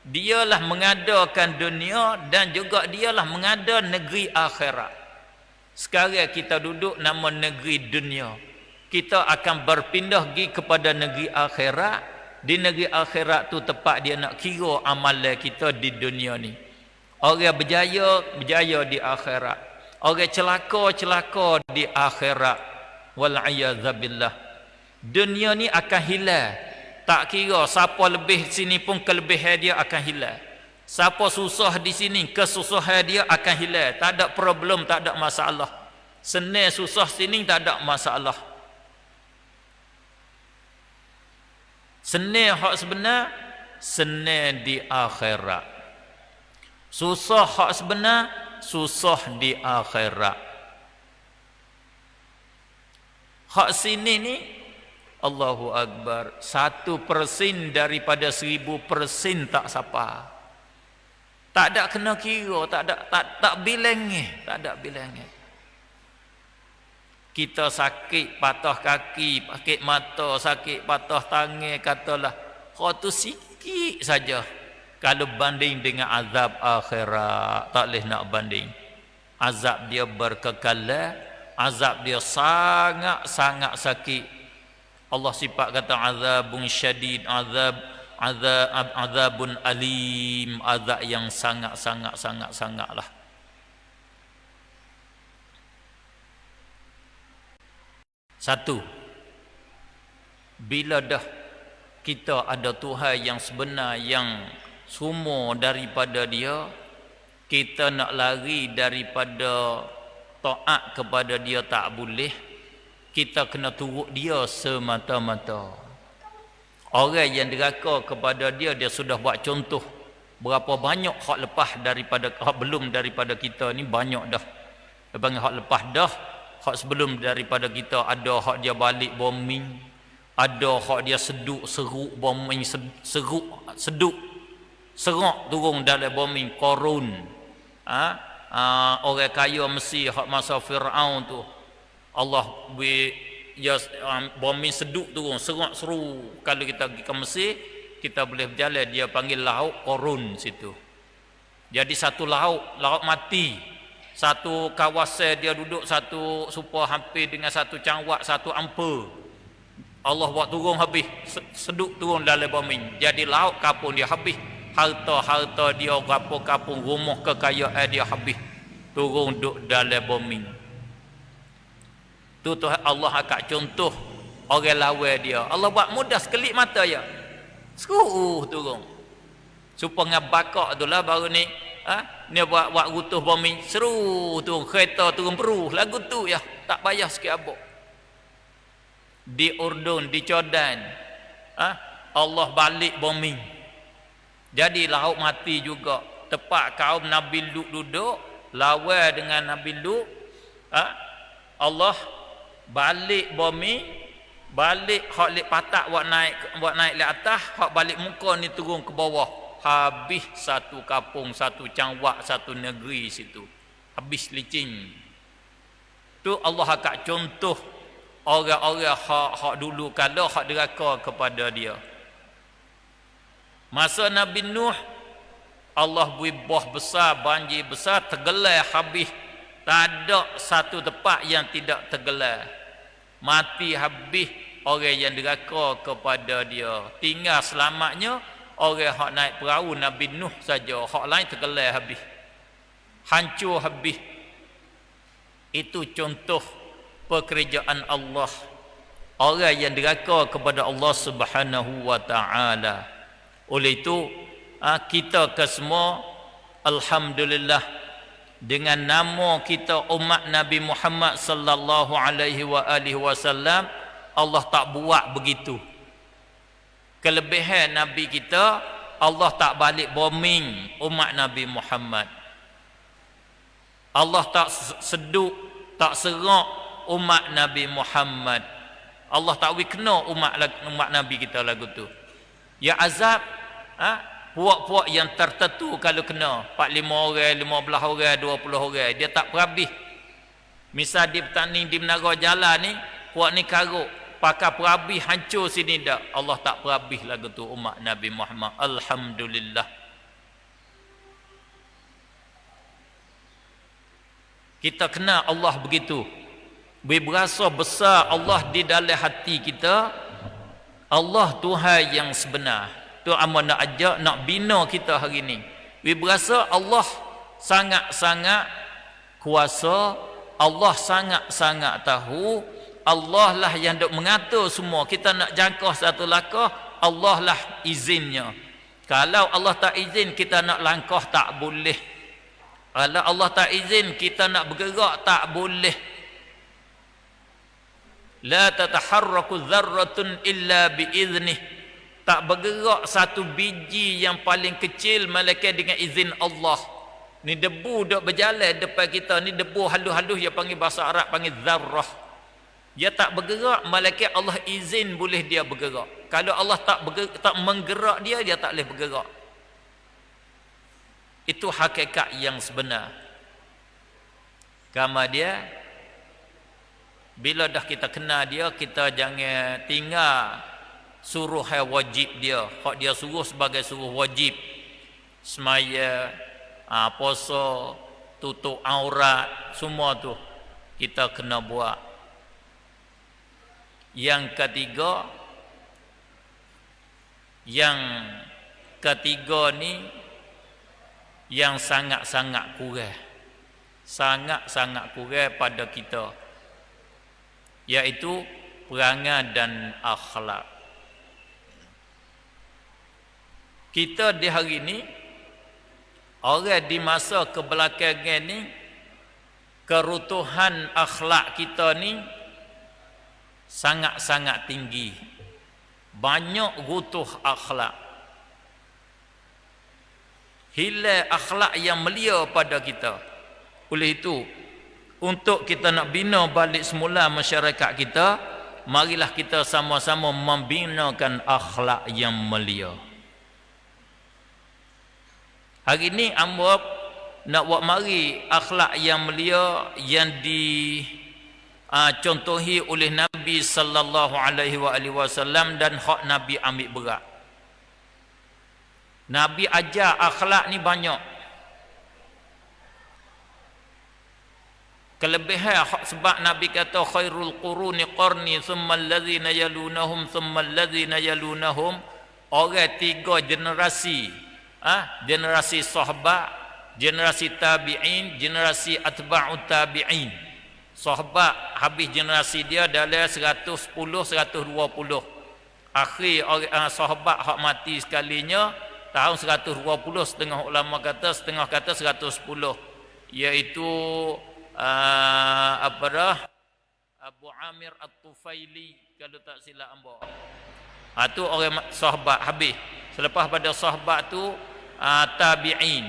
Speaker 1: Dialah mengadakan dunia dan juga dialah mengada negeri akhirat. Sekarang kita duduk nama negeri dunia. Kita akan berpindah pergi kepada negeri akhirat. Di negeri akhirat tu tempat dia nak kira amalan kita di dunia ni. Orang berjaya, berjaya di akhirat. Orang celaka, celaka di akhirat. Wal'iyadzabillah. Dunia ni akan hilang. Tak kira siapa lebih sini pun kelebihan dia akan hilang. Siapa susah di sini, kesusahan dia akan hilang. Tak ada problem, tak ada masalah. Senang susah sini tak ada masalah. Senang hak sebenar, senang di akhirat. Susah hak sebenar, susah di akhirat. Hak sini ni, Allahu Akbar, 1% daripada 1000% tak sapa. Tak ada kena kira, tak bilangnya, tak ada bilangnya. Kita sakit patah kaki, sakit mata, sakit patah tangan, katalah kau tu sikit saja. Kalau banding dengan azab akhirat, tak boleh nak banding. Azab dia berkekalan, azab dia sangat-sangat sakit. Allah sifat kata azabun syadid, azabun alim, azab yang sangat lah. Satu, bila dah kita ada Tuhan yang sebenar, yang semua daripada dia, kita nak lari daripada taat kepada dia tak boleh. Kita kena turut dia semata-mata. Orang yang deraka kepada dia, dia sudah buat contoh. Berapa banyak hak lepas daripada, hak belum daripada kita ni banyak dah. Dia panggil hak lepas dah. Hak sebelum daripada kita ada hak dia balik bombing, ada hak dia seruk bombing, serak turun dalam bombing Qarun. Orang kaya Mesir hak masa Firaun tu, Allah bombing seduk turun, serak seru. Kalau kita pergi ke Mesir, kita boleh berjalan, dia panggil laut Qarun situ. Jadi satu laut mati. Satu kawasan dia duduk, satu supaya hampir dengan satu cangwak, satu ampa. Allah buat turun habis, seduk turun dalam bombing. Jadi laut kapung dia habis. Harta dia kapung, rumah kekayaan dia habis. Turun duduk dalam bombing. Tu Allah akan contoh orang lawan dia. Allah buat mudah sekelip mata ya. Turun. Supaya ngabakak tu lah baru ni. Ni buat rutuh bombing, seru turun kereta turun peruh lagu tu ya, tak payah sikit abuk. Di Urdun, di Jordan, Allah balik bombing. Jadi laut mati juga. Tempat kaum Nabi Lut duduk, lawan dengan Nabi Lut, Allah balik bombing, balik hak lek patak buat naik le atas, hak balik muka ni turun ke bawah. Habis satu kampung, satu cangwak, satu negeri situ. Habis licin. Tu Allah akan contoh orang-orang hak dulu kala hak deraka kepada dia. Masa Nabi Nuh, Allah beri buah besar, banjir besar, tergelar habis. Tak ada satu tempat yang tidak tergelar. Mati habis orang yang deraka kepada dia. Tinggal selamatnya orang hak naik perahu Nabi Nuh saja, hak lain tergelar habis. Hancur habis. Itu contoh pekerjaan Allah. Orang yang deraka kepada Allah Subhanahu wa taala. Oleh itu, kita ke semua alhamdulillah, dengan nama kita umat Nabi Muhammad sallallahu alaihi wasallam, Allah tak buat begitu. Kelebihan Nabi kita, Allah tak balik bombing umat Nabi Muhammad. Allah tak seduk, tak serak umat Nabi Muhammad. Allah tak kena umat Nabi kita lagu tu. Ya azab, puak-puak yang tertentu kalau kena 4-5 orang, 15 orang, 20 orang, dia tak perhabis. Misal di petani di menara jalan ni, puak ni karuk, pakai perhabis hancur sini dak. Allah tak perhabis lagu tu umat Nabi Muhammad. Alhamdulillah. Kita kenal Allah begitu. Berasa besar Allah di dalam hati kita. Allah Tuhan yang sebenar. Tu amat nak ajak, nak bina kita hari ni. Berasa Allah sangat-sangat kuasa, Allah sangat-sangat tahu, Allah lah yang duk mengatur semua. Kita nak jangkau satu langkah, Allah lah izinnya. Kalau Allah tak izin, kita nak langkah tak boleh. Kalau Allah tak izin, kita nak bergerak tak boleh. La tataharraku dzarratun illa biiznih. Tak bergerak satu biji yang paling kecil malaikat dengan izin Allah. Ni debu duk berjalan depan kita, ni debu halus-halus yang panggil bahasa Arab panggil zarrah. Dia tak bergerak, malaikat Allah izin boleh dia bergerak. Kalau Allah tak menggerak dia tak boleh bergerak. Itu hakikat yang sebenar. Kama dia, bila dah kita kenal dia, kita jangan tinggal suruh wajib dia. Hak dia suruh sebagai suruh wajib. Semaya, puasa, tutup aurat, semua tu kita kena buat. Yang ketiga ni yang sangat-sangat kurang. Sangat-sangat kurang pada kita, iaitu perangai dan akhlak. Kita di hari ni, orang di masa kebelakangan ni, kerutuhan akhlak kita ni sangat-sangat tinggi. Banyak rutuh akhlak. Hilang akhlak yang mulia pada kita. Oleh itu, untuk kita nak bina balik semula masyarakat kita, marilah kita sama-sama membinakan akhlak yang mulia. Hari ni hamba nak buat mari akhlak yang mulia yang dicontohi oleh Nabi sallallahu alaihi wasallam dan hak Nabi ambil berat. Nabi ajar akhlak ni banyak. Kelebihan sebab Nabi kata khairul quruni qarni thumma allazina yalunahum thumma allazina yalunahum. Orang 3 generasi, generasi sahabat, generasi tabi'in, generasi atba'ut tabi'in. Sahabat habis generasi dia dalam 110 120. Akhir sahabat hak mati sekalinya tahun 120, setengah ulama kata, setengah kata 110, iaitu Abu Amir At-Tufaili kalau tak silap hamba. Tu orang sahabat habis. Selepas pada sahabat tu tabi'in.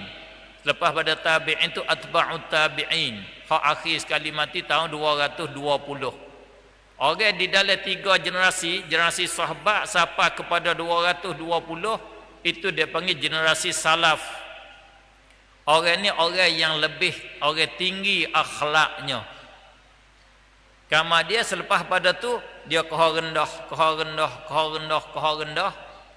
Speaker 1: Selepas pada tabi'in tu atba'ut tabi'in. Hak akhir sekali mati tahun 220. Orang di dalam 3 generasi, generasi sahabat sampai kepada 220, itu dia panggil generasi salaf. Orang ni orang yang lebih, orang tinggi akhlaknya. Kama dia selepas pada tu, dia kohar rendah.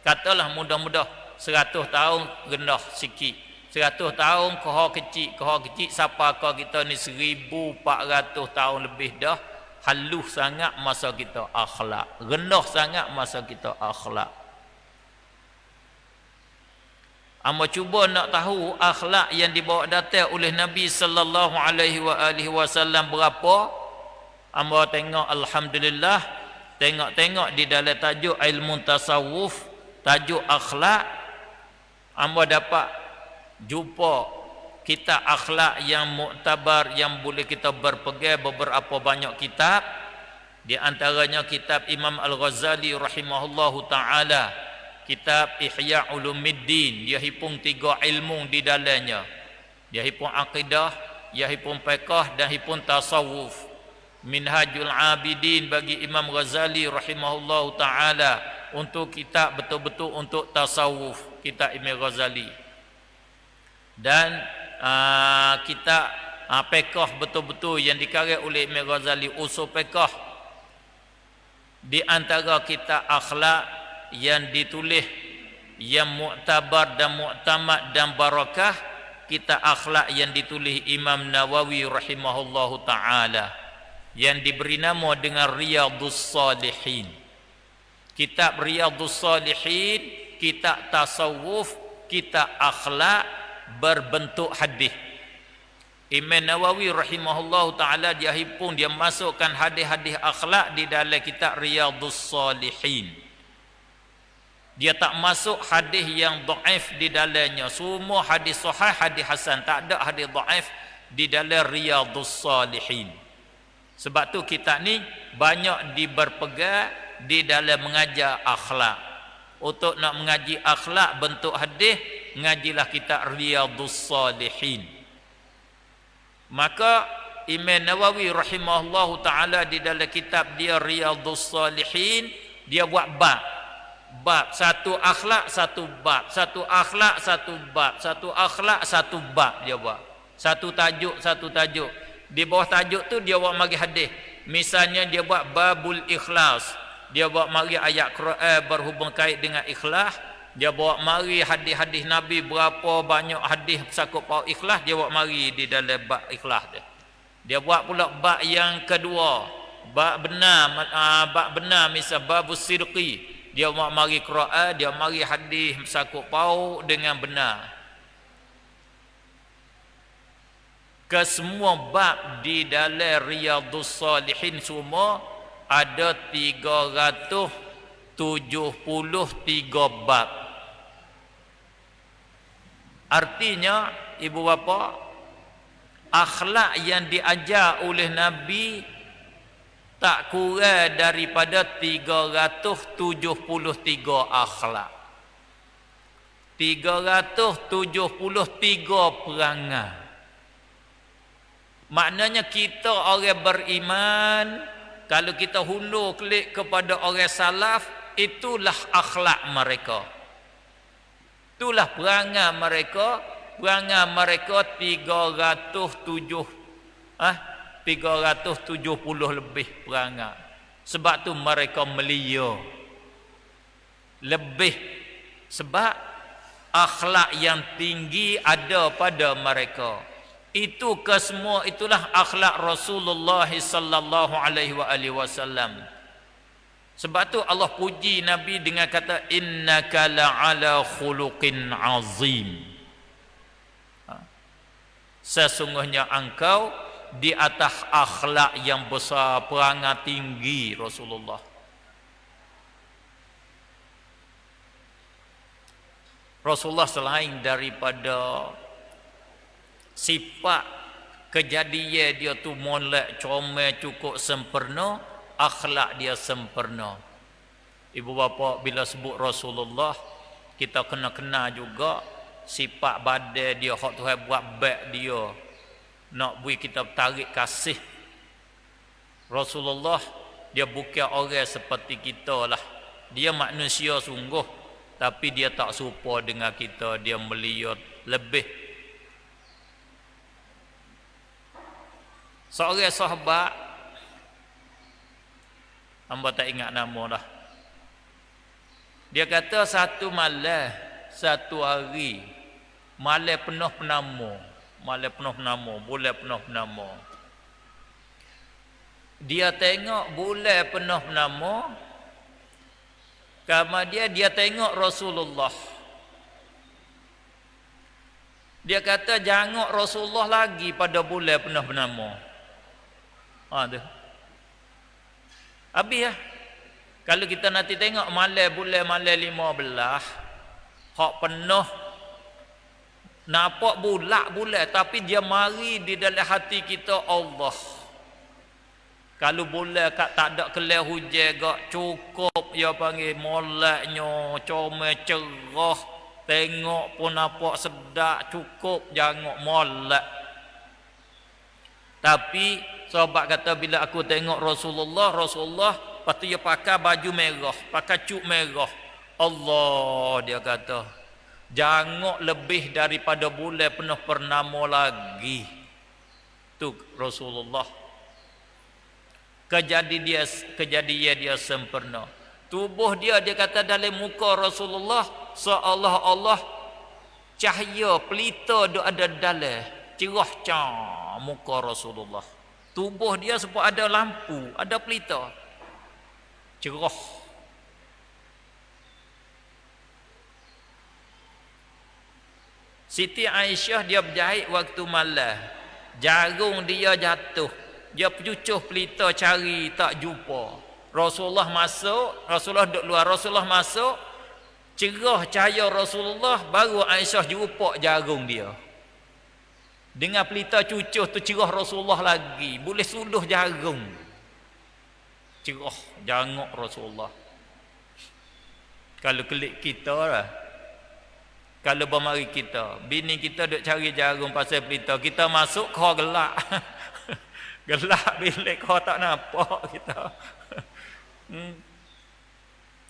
Speaker 1: Katalah mudah-mudah 100 tahun rendah sikit. 100 tahun kohar kecil. Siapa kau kita ni 1400 tahun lebih dah. Halus sangat masa kita akhlak. Rendah sangat masa kita akhlak. Amba cuba nak tahu akhlak yang dibawa datang oleh Nabi sallallahu alaihi wasallam berapa. Amba tengok alhamdulillah, tengok di dalam tajuk ilmu tasawuf, tajuk akhlak, amba dapat jumpa kita akhlak yang muktabar yang boleh kita berpegang beberapa banyak kitab. Di antaranya kitab Imam Al-Ghazali rahimahullahu taala, kitab Ihya Ulumuddin. Dia hipung 3 ilmu di dalamnya. Dia hipung akidah, dia hipung fiqh dan hipung tasawuf. Minhajul Abidin bagi Imam Ghazali rahimahullahu taala, untuk kitab betul-betul untuk tasawuf, kitab Imam Ghazali. Dan kitab fiqh betul-betul yang dikarang oleh Imam Ghazali, usul fiqh. Di antara kitab akhlak yang ditulis yang muktabar dan muktamad dan barakah, kitab akhlak yang ditulis Imam Nawawi rahimahullahu taala, yang diberi nama dengan Riyadhus Salihin. Kitab Riyadhus Salihin, kitab tasawuf, kitab akhlak berbentuk hadis. Imam Nawawi rahimahullahu taala dia hipung, dia masukkan hadis-hadis akhlak di dalam kitab Riyadhus Salihin. Dia tak masuk hadis yang dhaif di dalamnya. Semua hadis sahih, hadis hasan, tak ada hadis dhaif di dalam Riyadhus Salihin. Sebab tu kitab ni banyak diberpegang di dalam mengajar akhlak. Untuk nak mengaji akhlak bentuk hadis, ngajilah kitab Riyadhus Salihin. Maka Imam Nawawi rahimahullahu taala di dalam kitab dia Riyadhus Salihin, dia buat bab satu akhlak satu bab, satu akhlak satu bab, satu akhlak satu bab. Dia buat satu tajuk. Di bawah tajuk tu dia buat mari hadis. Misalnya dia buat babul ikhlas, dia buat mari ayat Quran berhubung kait dengan ikhlas. Dia bawa mari hadis-hadis Nabi, berapa banyak hadis sakut paut ikhlas, dia bawa mari di dalam bab ikhlas dia. Dia buat pula bab yang kedua, bab benar misal babus sidqi. Dia bawa mari Quran, dia mari hadis sakut paut dengan benar. Kesemua bab di dalam Riyadhus Salihin semua ada 373 bab. Artinya ibu bapa, akhlak yang diajar oleh Nabi tak kurang daripada 373 akhlak. 373 perangai. Maknanya kita orang beriman, kalau kita hundur klik kepada orang salaf, itulah akhlak mereka. Itulah perangai mereka. Perangai mereka 370 lebih perangai. Sebab tu mereka melia lebih. Sebab akhlak yang tinggi ada pada mereka. Itu kesemua itulah akhlak Rasulullah sallallahu alaihi wasallam. Sebab tu Allah puji Nabi dengan kata innaka la'ala khuluqin azim. Sesungguhnya engkau di atas akhlak yang besar, perangai tinggi Rasulullah. Rasulullah selain daripada sifat kejadian dia tu molek, comel, cukup sempurna, akhlak dia sempurna. Ibu bapa, bila sebut Rasulullah, kita kena kenal juga sifat badan dia, hak Tuhan buat baik dia, nak bui kita tarik kasih. Rasulullah dia bukan orang seperti kita lah. Dia manusia sungguh, tapi dia tak serupa dengan kita. Dia melihat lebih. Seorang sahabat, hamba tak ingat nama dah, dia kata satu malam, satu hari, malam penuh penama, bulan penuh penama. Dia tengok bulan penuh penama, kemudian dia tengok Rasulullah. Dia kata jangok Rasulullah lagi pada bulan penuh penama. Tu. Habis lah. Kalau kita nanti tengok malam 15, hak penuh Nampak bulat tapi dia mari di dalam hati kita Allah. Kalau bulat kat tak ada kelih hujan gak cukup dia panggil moleknya, comel cerah, tengok pun nampak sedap, cukup jangan molek. Tapi sahabat kata bila aku tengok Rasulullah lepas tu dia pakai baju merah, pakai cuk merah. Allah, dia kata, jangan lebih daripada bulan penuh purnama lagi. Tu Rasulullah. Kejadian dia sempurna. Tubuh dia kata dalam muka Rasulullah seolah-olah cahaya pelita dia ada dalam cerah cah muka Rasulullah. Tubuh dia seperti ada lampu, ada pelita. Cerah. Siti Aisyah dia berjahit waktu malam. Jarum dia jatuh. Dia percucuh pelita cari tak jumpa. Rasulullah masuk, Rasulullah duduk luar, Rasulullah masuk, cerah cahaya Rasulullah, baru Aisyah jumpa jarum dia. Dengan pelita cucuh tu cerah Rasulullah lagi, boleh suluh jarum. Cerah jangok Rasulullah. Kalau kelik kita lah. Kalau bermari kita, bini kita duk cari jarum pasal pelita, kita masuk kau gelak. Gelak bilik kau tak nampak kita.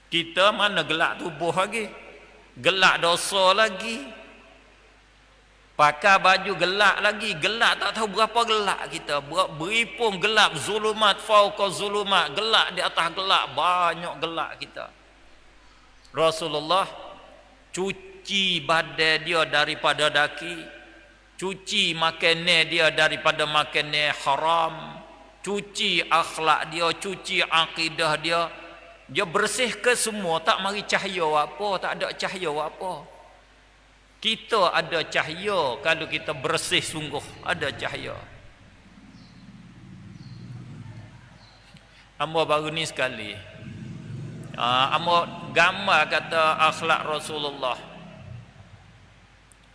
Speaker 1: Kita mana gelak tubuh lagi, gelak dosa lagi, pakai baju gelak lagi, gelak tak tahu berapa gelak kita, beripung gelap, zulumat fauqa zulumat, gelak di atas gelak, banyak gelak kita. Rasulullah cuci badan dia daripada daki, cuci makanan dia daripada makanan haram, cuci akhlak dia, cuci akidah dia. Dia bersih ke semua, tak mari cahaya apa, tak ada cahaya apa. Kita ada cahaya kalau kita bersih sungguh, ada cahaya. Amba baru ni sekali, amba gambar kata akhlak Rasulullah.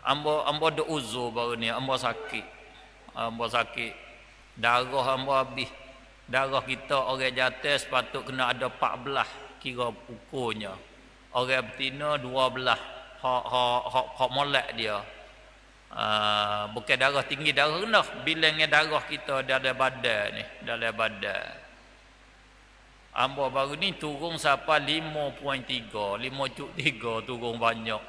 Speaker 1: Amba ada uzur baru ni, amba sakit. Darah amba habis. Darah kita orang jantan sepatut kena ada 14 kira ukurnya. Orang betina 12. Hak molek dia. Bukan darah tinggi, darah rendah. Bilangnya darah kita dalam badan ni, dalam badan. Amba baru ni turun sampai 5.3, 5.3 turun banyak.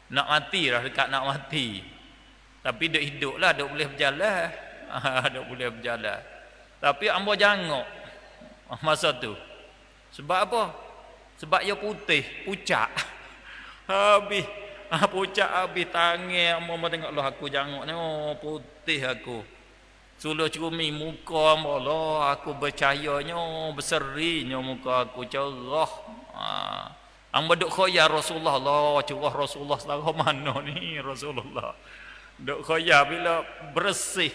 Speaker 1: Nak mati lah, dekat nak mati. Tapi duk hidup lah, duk boleh berjalan. Duk boleh berjalan. Tapi amba jangok masa tu. Sebab apa? Sebab dia putih, pucat. Habis. Pucat habis tangan. Amba tengok lah aku jangok ni. Oh, putih aku. Suluh cerumi muka amba lah. Aku bercahayanya, berserinya muka aku. Cerah. Amba duk khoyar Rasulullah lah, cerah Rasulullah selama mana ni Rasulullah. Duk khoyar bila bersih.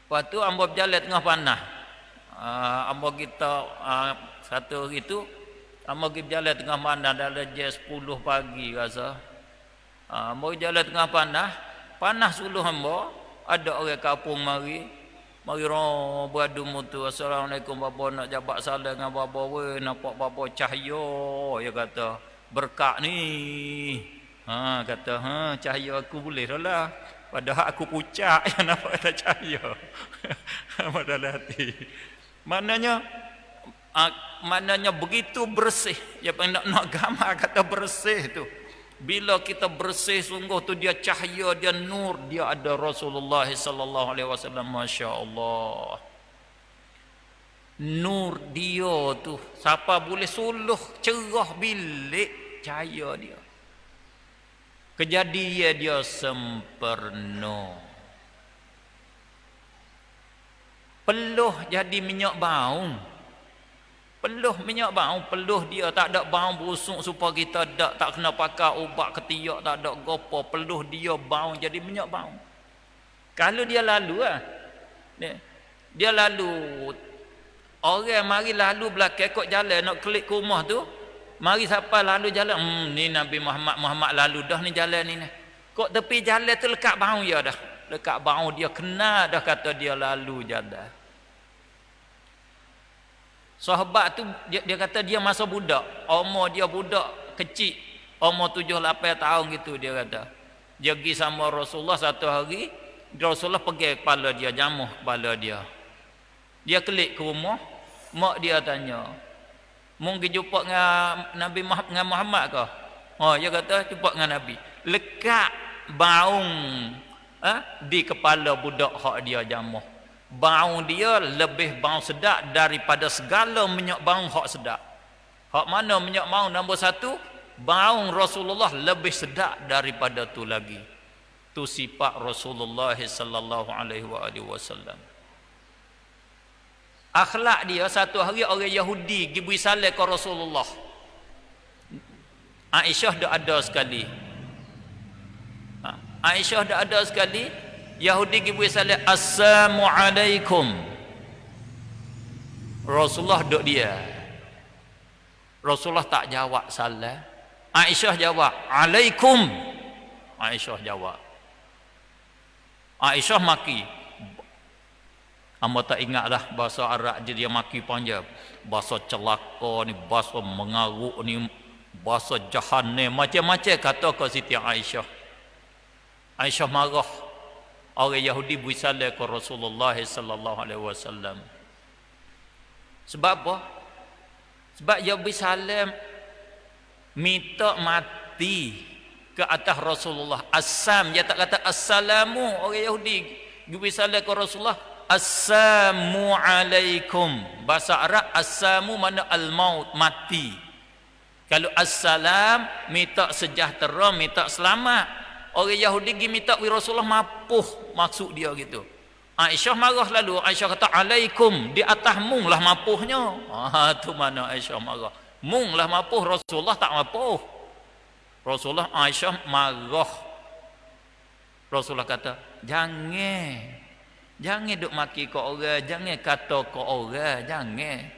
Speaker 1: Lepas tu amba berjalan tengah panah. Amba kita satu hari tu amba pergi berjalan tengah panah dalam jam 10 pagi rasa. Amba berjalan tengah panah, panah suluh amba, ada orang kampung mari beradu mutu. Assalamualaikum bapa, nak jabat salam dengan bapa we, nampak bapa cahaya, dia kata berkak ni. Kata cahaya aku boleh lah, padahal aku pucat yang nampak tak cahaya. Dalam hati maknanya begitu bersih. Ya nak gambar kata bersih tu. Bila kita bersih sungguh tu, dia cahaya, dia nur, dia ada Rasulullah sallallahu alaihi wasallam. Masya-Allah. Nur dia tu siapa boleh suluh cerah bilik cahaya dia. Kejadian dia sempurna. Peluh jadi minyak bau. Peluh minyak bau, peluh dia tak ada bau busuk supaya kita tak kena pakai ubat ketiak, tak ada gopo. Peluh dia bau jadi minyak bau. Kalau dia lalu dia lalu, orang mari lalu belakang kok jalan nak klik ke rumah tu, Mari siapa lalu jalan, ni Nabi Muhammad lalu dah ni jalan ni. Kok tepi jalan tu lekat bau ya dah. Lekat bau dia kena dah kata dia lalu jalan. Sahabat tu dia kata dia masa budak, umur dia budak kecil, umur 7-8 tahun gitu dia kata. Dia pergi sama Rasulullah satu hari, Rasulullah pergi kepala dia, jamuh kepala dia. Dia kelik ke rumah, mak dia tanya, mungkin jumpa dengan Nabi Muhammad ke? Oh, dia kata jumpa dengan Nabi. Lekat baung di kepala budak hak dia jamuh. Baung dia lebih baung sedap daripada segala minyak baung hak sedap. Hak mana minyak baung nombor 1? Baung Rasulullah lebih sedap daripada tu lagi. Tu sifat Rasulullah sallallahu alaihi wasallam. Akhlak dia, satu hari orang Yahudi pergi beri salam ke Rasulullah. Aisyah dah ada sekali. Aisyah dah ada sekali. Yahudi pergi beri salam, Assalamualaikum. Rasulullah duduk dia. Rasulullah tak jawab salam. Aisyah jawab, Alaikum. Aisyah jawab. Aisyah maki. Hamba tak ingatlah bahasa Arab dia maki panjang. Bahasa celaka ni, bahasa mengaruk ni, bahasa jahannam, macam-macam kata ke Siti Aisyah. Aisyah marah. Orang Yahudi beri salam ke Rasulullah sallallahu alaihi wasallam. Sebab apa? Sebab dia beri salam minta mati ke atas Rasulullah. Assam, dia tak kata assalamu. Orang Yahudi beri salam ke Rasulullah, Assalamu alaikum. Bahasa Arab assamu mana al-maut, mati. Kalau assalam minta sejahtera, minta selamat. Orang Yahudi pergi minta wi Rasulullah mapuh, maksud dia gitu. Aisyah marah lalu. Aisyah kata alaikum, di atas mung lah mapuhnya. Tu mana Aisyah marah. Mung lah mapuh, Rasulullah tak mapuh. Rasulullah, Aisyah marah. Rasulullah kata, Jangan duk maki ke orang, jangan kata ke orang, jangan.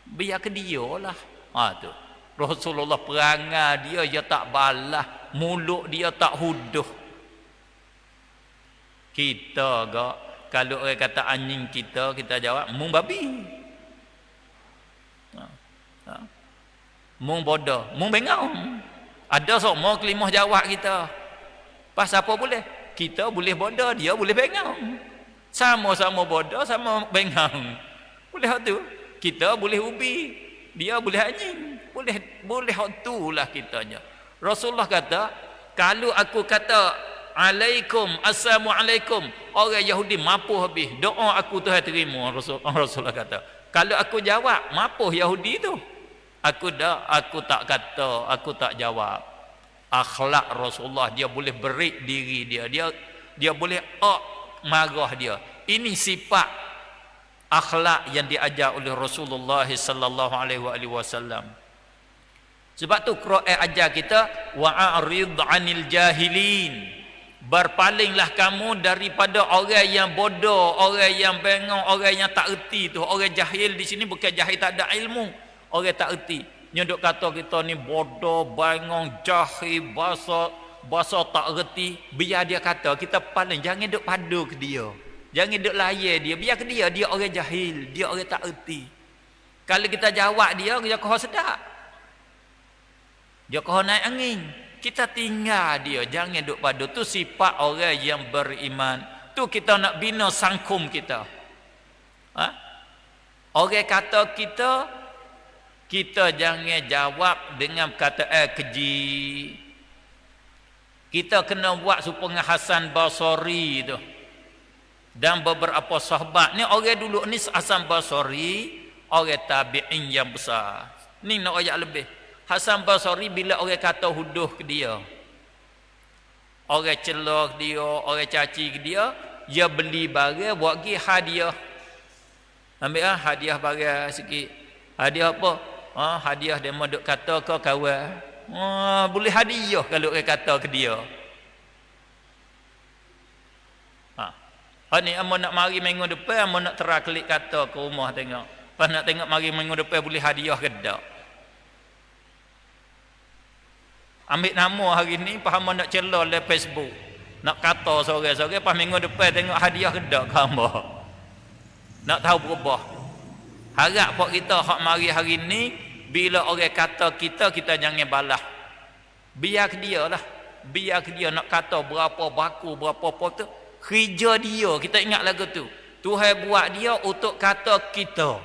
Speaker 1: Biar ke dia lah. Tu. Rasulullah perangai dia tak balas, mulut dia tak huduh. Kita gak kalau orang kata anjing kita jawab mung babi. Mung bodoh, mung bengau. Ada semua kelimah jawab kita. Pas apa boleh? Kita boleh bodoh, dia boleh bengau. Sama-sama bodoh, sama bengang. Boleh hak tu. Kita boleh ubi, dia boleh anjing. Boleh hak tu lah kitanya. Rasulullah kata, kalau aku kata alaikum, assalamualaikum, orang Yahudi mapuh habis. Doa aku Tuhan terima. Rasulullah kata. Kalau aku jawab, mapuh Yahudi tu. Aku tak kata, aku tak jawab. Akhlak Rasulullah, dia boleh berik diri dia. Dia boleh marah dia. Ini sifat akhlak yang diajar oleh Rasulullah sallallahu alaihi wasallam. Sebab tu Quran ajar kita wa'arid 'anil jahilin. Berpalinglah kamu daripada orang yang bodoh, orang yang bengong, orang yang tak erti tu. Orang jahil di sini bukan jahil tak ada ilmu, orang tak erti. Nyodok kata kita ni bodoh, bengong, jahil, bahasa tak reti, biar dia kata, kita paling jangan duk padu ke dia, jangan duk layan dia, biar ke dia orang jahil, dia orang tak reti. Kalau kita jawab dia kau sedap, dia kau naik angin, kita tinggal dia, jangan duk padu. Tu sifat orang yang beriman. Tu kita nak bina sangkum kita. Orang kata kita jangan jawab dengan kata keji. Kita kena buat supaya Hasan Basri tu dan beberapa sahabat ni, orang dulu ni Hasan Basri orang tabi'in yang besar. Ni nak ayat lebih. Hasan Basri bila orang kata huduh ke dia, orang celah ke dia, orang caci ke dia, dia beli barang buat pergi hadiah. Ambil hadiah barang sikit. Hadiah apa? Hadiah dia mau duk kata ke kawan. Boleh hadiah kalau orang kata ke dia. Ni amo nak mari minggu depan, amo nak teraklik kata ke rumah tengok. Pas nak tengok mari minggu depan boleh hadiah ke tak. Ambil nama hari ni paham nak celah le Facebook. Nak kata sore-sore pas minggu depan tengok hadiah kedak ke hamba. Nak tahu berubah. Harap pok kita hak mari hari ni bila orang kata kita jangan balas. Biar ke dia lah. Biar ke dia nak kata berapa baku berapa apa tu. Kerja dia, kita ingat lagu tu. Tuhan buat dia untuk kata kita.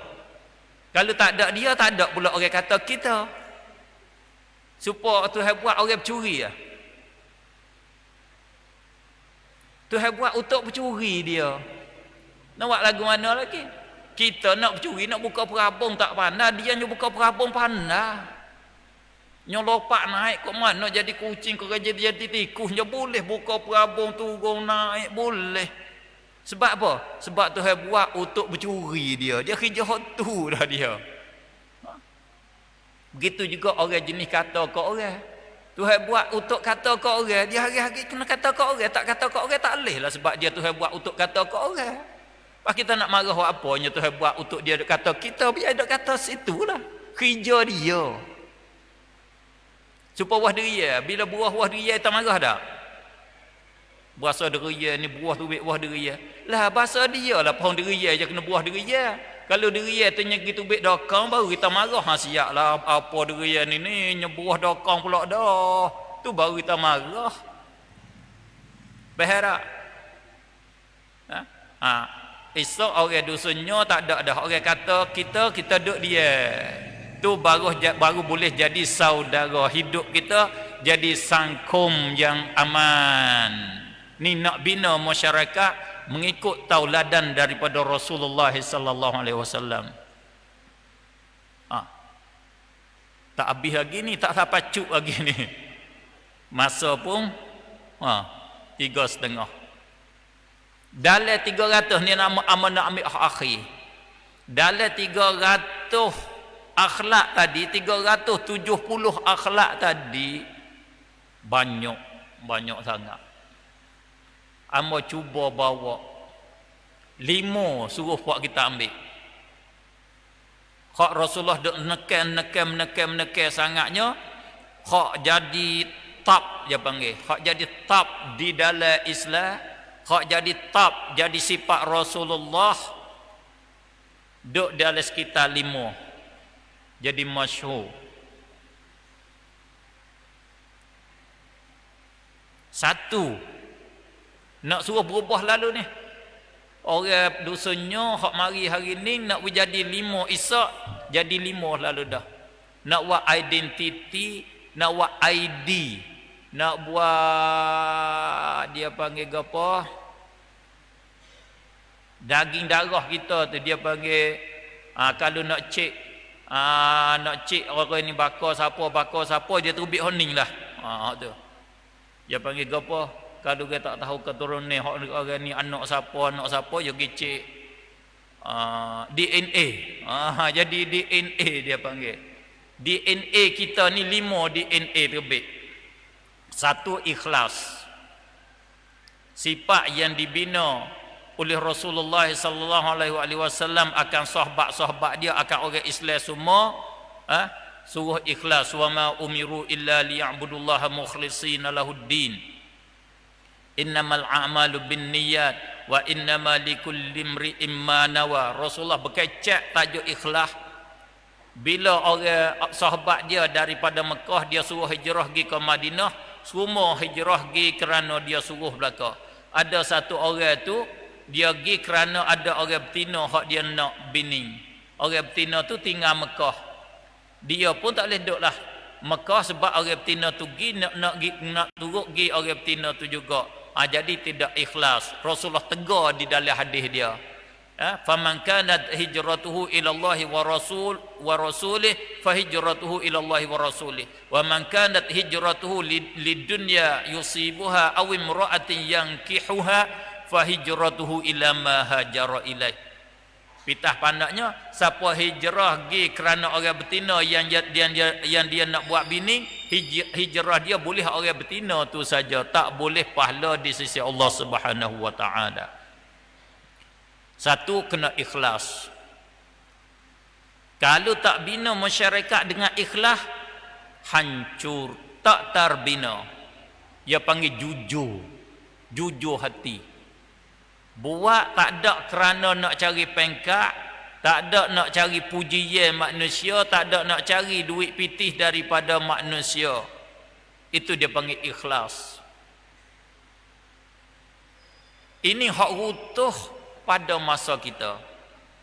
Speaker 1: Kalau tak ada dia, tak ada pula orang kata kita. Supaya Tuhan buat orang bercuri lah. Tuhan buat untuk bercuri dia. Nak buat lagu mana lagi? Kita nak bercuri, nak buka perabung tak pandai. Dia yang buka perabung pandai. Yang lopak naik ke mana jadi kucing ke jadi tikus. Dia boleh buka perabung turun naik. Boleh. Sebab apa? Sebab Tuhan buat untuk bercuri dia. Dia kerja tu dah dia. Begitu juga orang jenis kata ke orang. Tuhan buat untuk kata ke orang. Dia hari-hari kena kata ke orang. Tak kata ke orang tak boleh lah. Sebab dia Tuhan buat untuk kata ke orang. Pas kita nak marah apanya Tuhan buat untuk dia kata kita. Biar dia kata situ lah. Kerja dia. Supaya buah deria. Bila buah deria kita marah tak? Bahasa deria ni buah tubik buah deria. Lah bahasa dia lah pohon deria je kena buah deria. Kalau deria tu nyegi tubik dokong baru kita marah. Ha siap lah apa deria ni nyebuah dokong pula dah. Tu baru kita marah. Bahara. Esok orang dusunnya tak ada dah. Orang kata kita duduk dia. Tu baru boleh jadi saudara hidup kita, jadi sangkum yang aman. Ni nak bina masyarakat mengikut tauladan daripada Rasulullah sallallahu alaihi wasallam. Tak habis lagi ni, tak sampai cuk lagi ni. Masa pun 3.5. Dalam 300 ni nama amanah ambil akhir. Dalam 300 akhlak tadi, 370 akhlak tadi banyak sangat. Amba cuba bawa 5 suruh buat kita ambil. Hak Rasulullah duk nekem sangatnya, hak jadi top dia panggil. Hak jadi top di dalam Islam, hak jadi top jadi sifat Rasulullah duk dalam sekitar 5. Jadi masyhur. 1 nak suruh berubah lalu ni. Orang dusunnya hak mari hari ni nak jadi 5 Ishak, jadi 5 lalu dah. Nak buat identiti, nak buat ID, nak buat dia panggil apa? Daging darah kita tu dia panggil kalau nak cek orang ni bakar siapa dia terbit honing lah. Tu. Dia panggil apa? Kalau dia tak tahu keturunan ni orang ni anak siapa dia pergi cek DNA. Jadi DNA dia panggil. DNA kita ni 5 DNA terbit. 1 ikhlas. Sifat yang dibina oleh Rasulullah sallallahu alaihi wasallam akan sahabat-sahabat dia, akan orang Islam semua, suruh ikhlas. Wa ma umiru illa liya'budullaha mukhlishina lahuddin. Innamal a'malu binniyat wa innama likulli imri'in ma nawa. Rasulullah berkecek tajuk ikhlas. Bila orang sahabat dia daripada Mekah dia suruh hijrah pergi ke Madinah, semua hijrah pergi kerana dia suruh belaka. Ada satu orang tu dia pergi kerana ada orang betina hak dia nak bini. Orang betina tu tinggal Mekah. Dia pun tak boleh duduk lah Mekah sebab orang betina tu pergi nak turut pergi orang betina tu juga. Jadi tidak ikhlas. Rasulullah tegur di dalam hadis dia. Faman kanat hijratuhu ila Allah wa rasulih fa hijratuhu ila Allah wa rasulih. Wa man kanat hijratuhu lidunya yusibuha aw imra'atin yankihuha fa hijratuhu ila ma hajara ilaih. Pitah pandaknya, siapa hijrah pergi kerana orang betina yang dia nak buat bini, hijrah dia boleh orang betina tu saja, tak boleh pahala di sisi Allah Subhanahu wa taala. 1 kena ikhlas. Kalau tak bina masyarakat dengan ikhlas, hancur, tak tarbina. Dia panggil jujur. Jujur hati. Buat tak ada kerana nak cari pengkat, tak ada nak cari pujian manusia, tak ada nak cari duit pitih daripada manusia. Itu dia panggil ikhlas. Ini hak rutuh pada masa kita.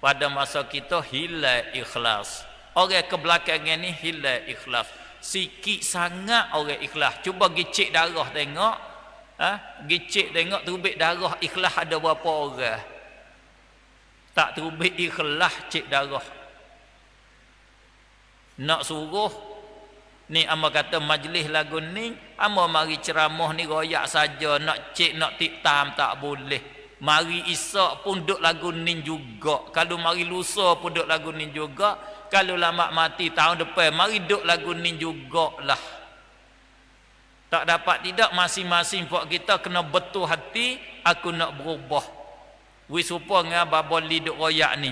Speaker 1: Pada masa kita hilang ikhlas. Orang kebelakangan ni hilang ikhlas. Sikit sangat orang ikhlas. Cuba gicik darah tengok. Gicik tengok terubik darah ikhlas ada berapa orang. Tak terubik ikhlas cik darah. Nak suruh ni amba kata majlis lagu ni, amba mari ceramah ni royak saja, nak cik nak tiktam tak boleh. Mari isak pun duk lagu ni juga. Kalau mari lusa pun duk lagu ni juga. Kalau lama mati tahun depan mari duk lagu ni jugalah. Tak dapat tidak, masing-masing buat kita kena betul hati, aku nak berubah. Wi supa dengan baboli duk royak ni.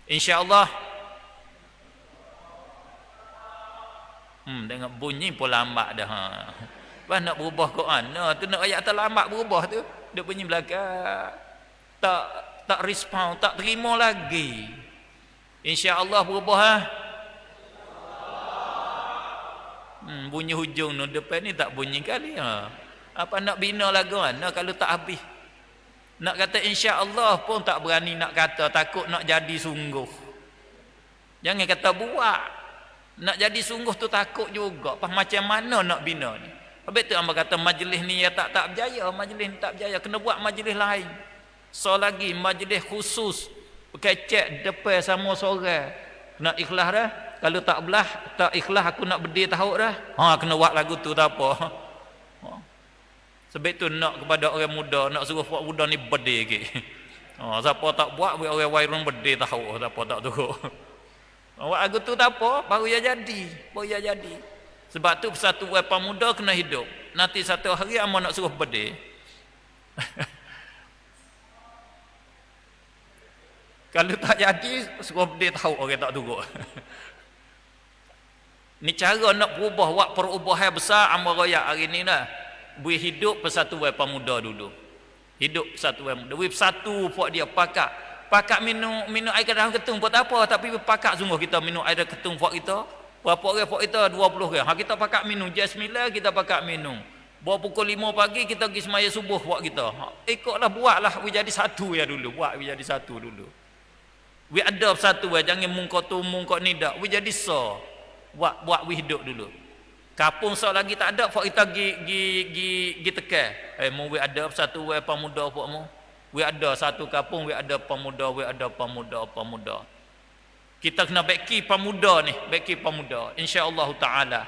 Speaker 1: Insya-Allah. Dengan bunyi pun lambat dah. Pas nak berubah Quran. Tu nak ayat terlambat berubah tu. Duk bunyi belakang. Tak respon, tak terima lagi. Insya-Allah berubah bunyi hujung no depan ni tak bunyi kali. Apa nak bina lagu mana kalau tak habis. Nak kata insya-Allah pun tak berani nak kata, takut nak jadi sungguh. Jangan kata buat. Nak jadi sungguh tu takut juga. Pas macam mana nak bina ni? Habis tu hamba kata majlis ni ya tak berjaya, majlis ni tak berjaya, kena buat majlis lain. So lagi majlis khusus kecek depan sama seorang. Nak ikhlas dah. Kalau tak belah, tak ikhlas aku nak berdiri tahu dah. Kena buat lagu tu tak apa. Sebab tu nak kepada orang muda, nak suruh buat muda ni berdiri. Siapa tak buat, orang wairun berdiri tahu. Siapa tak turut. Buat lagu tu tak apa, baru ia jadi. Baru ia jadi. Sebab tu satu orang muda kena hidup. Nanti satu hari amal nak suruh berdiri. Kalau tak jadi, suruh berdiri tahu orang tak turut. Ni cara nak berubah, buat perubahan besar amal royak hari ni dah. Bui hidup persatu wai pemuda dulu. Hidup persatu wai muda. Bui persatu buat dia pakak. Pakak minum air dalam ketung buat apa, tapi pakak sungguh kita minum air dalam ketung buat kita. Berapa orang buat kita 20 orang. Kita pakak minum jam 9 kita pakak minum. Bawa pukul 5 pagi kita pergi semaya subuh buat kita. Ikutlah buatlah we jadi satu ya dulu. Buat we jadi satu dulu. We ada satu jangan mungkot tu mungkot ni dak. We jadi so. Buat we hidup dulu. Kapung sok lagi tak ada, buat kita gi tekan. Mu we ada satu we pemuda buat mu. We ada satu kapung, we ada pemuda, we ada pemuda. Kita kena beki pemuda ni, beki pemuda. Insya-Allah taala.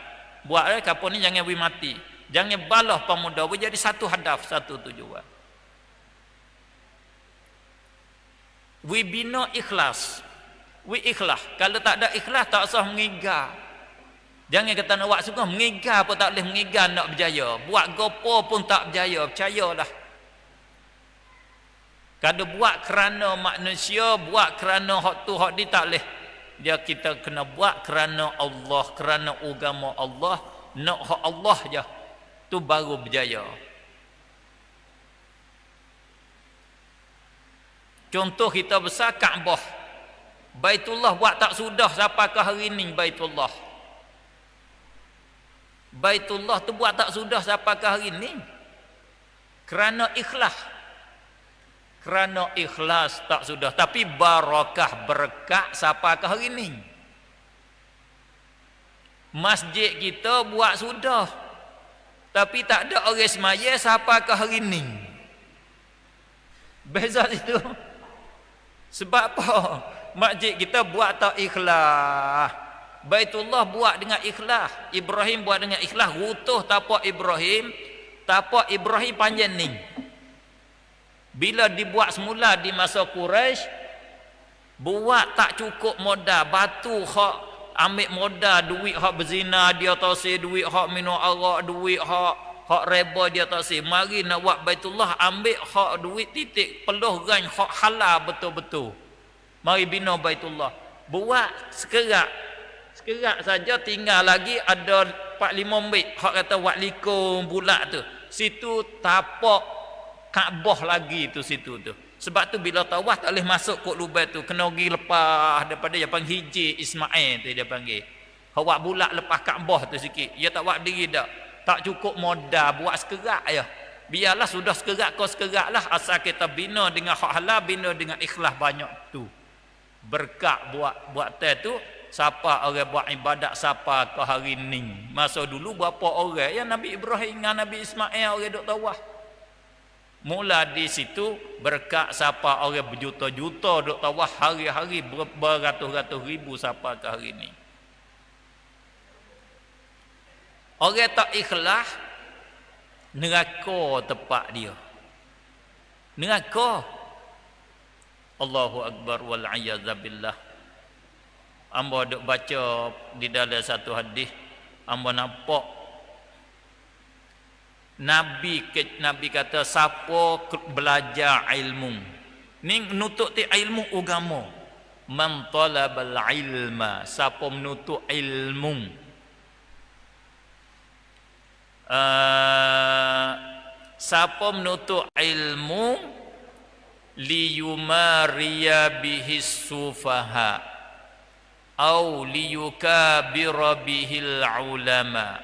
Speaker 1: Buat kapung ni jangan we mati. Jangan balah pemuda, we jadi satu hadaf, satu tujuan. We bina ikhlas. We ikhlas. Kalau tak ada ikhlas tak usah mengigar. Jangan kata nak buat sungguh, mengigar pun tak boleh mengigar nak berjaya. Buat gopo pun tak berjaya, percayalah. Kalau buat kerana manusia, buat kerana hak tu hak ni tak boleh. Dia kita kena buat kerana Allah, kerana agama Allah, nak hak Allah je. Tu baru berjaya. Contoh kita besar Kaabah. Baitullah buat tak sudah sampai ke hari ni Baitullah. Baitullah tu buat tak sudah sampai ke hari ni. Kerana ikhlas. Kerana ikhlas tak sudah. Tapi barakah berkat sampai ke hari ni. Masjid kita buat sudah. Tapi tak ada orang semaya sampai ke hari ni. Beza itu. Sebab apa? Masjid kita buat tak ikhlas. Baitullah buat dengan ikhlas. Ibrahim buat dengan ikhlas. Rutuh tapak Ibrahim. Tapak Ibrahim panjang ni. Bila dibuat semula di masa Quraisy, buat tak cukup modal. Batu hak ambil modal, duit hak berzina dia tak sih, duit hak minum arak, duit hak reba dia tak sih. Mari nak buat Baitullah, ambil hak duit titik peluh gan hak halal betul-betul. Mari bina Baitullah. Buat sekerak saja, tinggal lagi ada 45 menit hak kata buat likur bulat tu, situ tapak Kaabah lagi tu situ tu. Sebab tu bila tawaf tak boleh masuk kot lubang tu, kena pergi lepas daripada dia panggil hijir Ismail tu dia panggil. Hak bulat lepas Kaabah tu sikit. Dia tak buat diri dak. Tak cukup modal buat sekerak je. Biarlah sudah sekerak kau sekerak lah, asal kita bina dengan hak halal, bina dengan ikhlas banyak tu. Berkat buat tu, siapa orang buat ibadat siapa ke hari ni. Masa dulu berapa orang yang Nabi Ibrahim dengan Nabi Ismail orang duk tawaf. Mula di situ berkat siapa orang berjuta-juta duk tawaf hari-hari, beratus-ratus ribu siapa ke hari ni. Orang tak ikhlas, neraka tempat dia. Neraka. Allahu Akbar wal a'yadzabillah. Amba duk baca di dalam satu hadis, amba nampak Nabi kata siapa belajar ilmu ni menuntut ilmu agama, man talabal ilma, siapa menuntut ilmu, siapa menuntut ilmu liyumariya bihi sufaha au liyukabira bihil ulama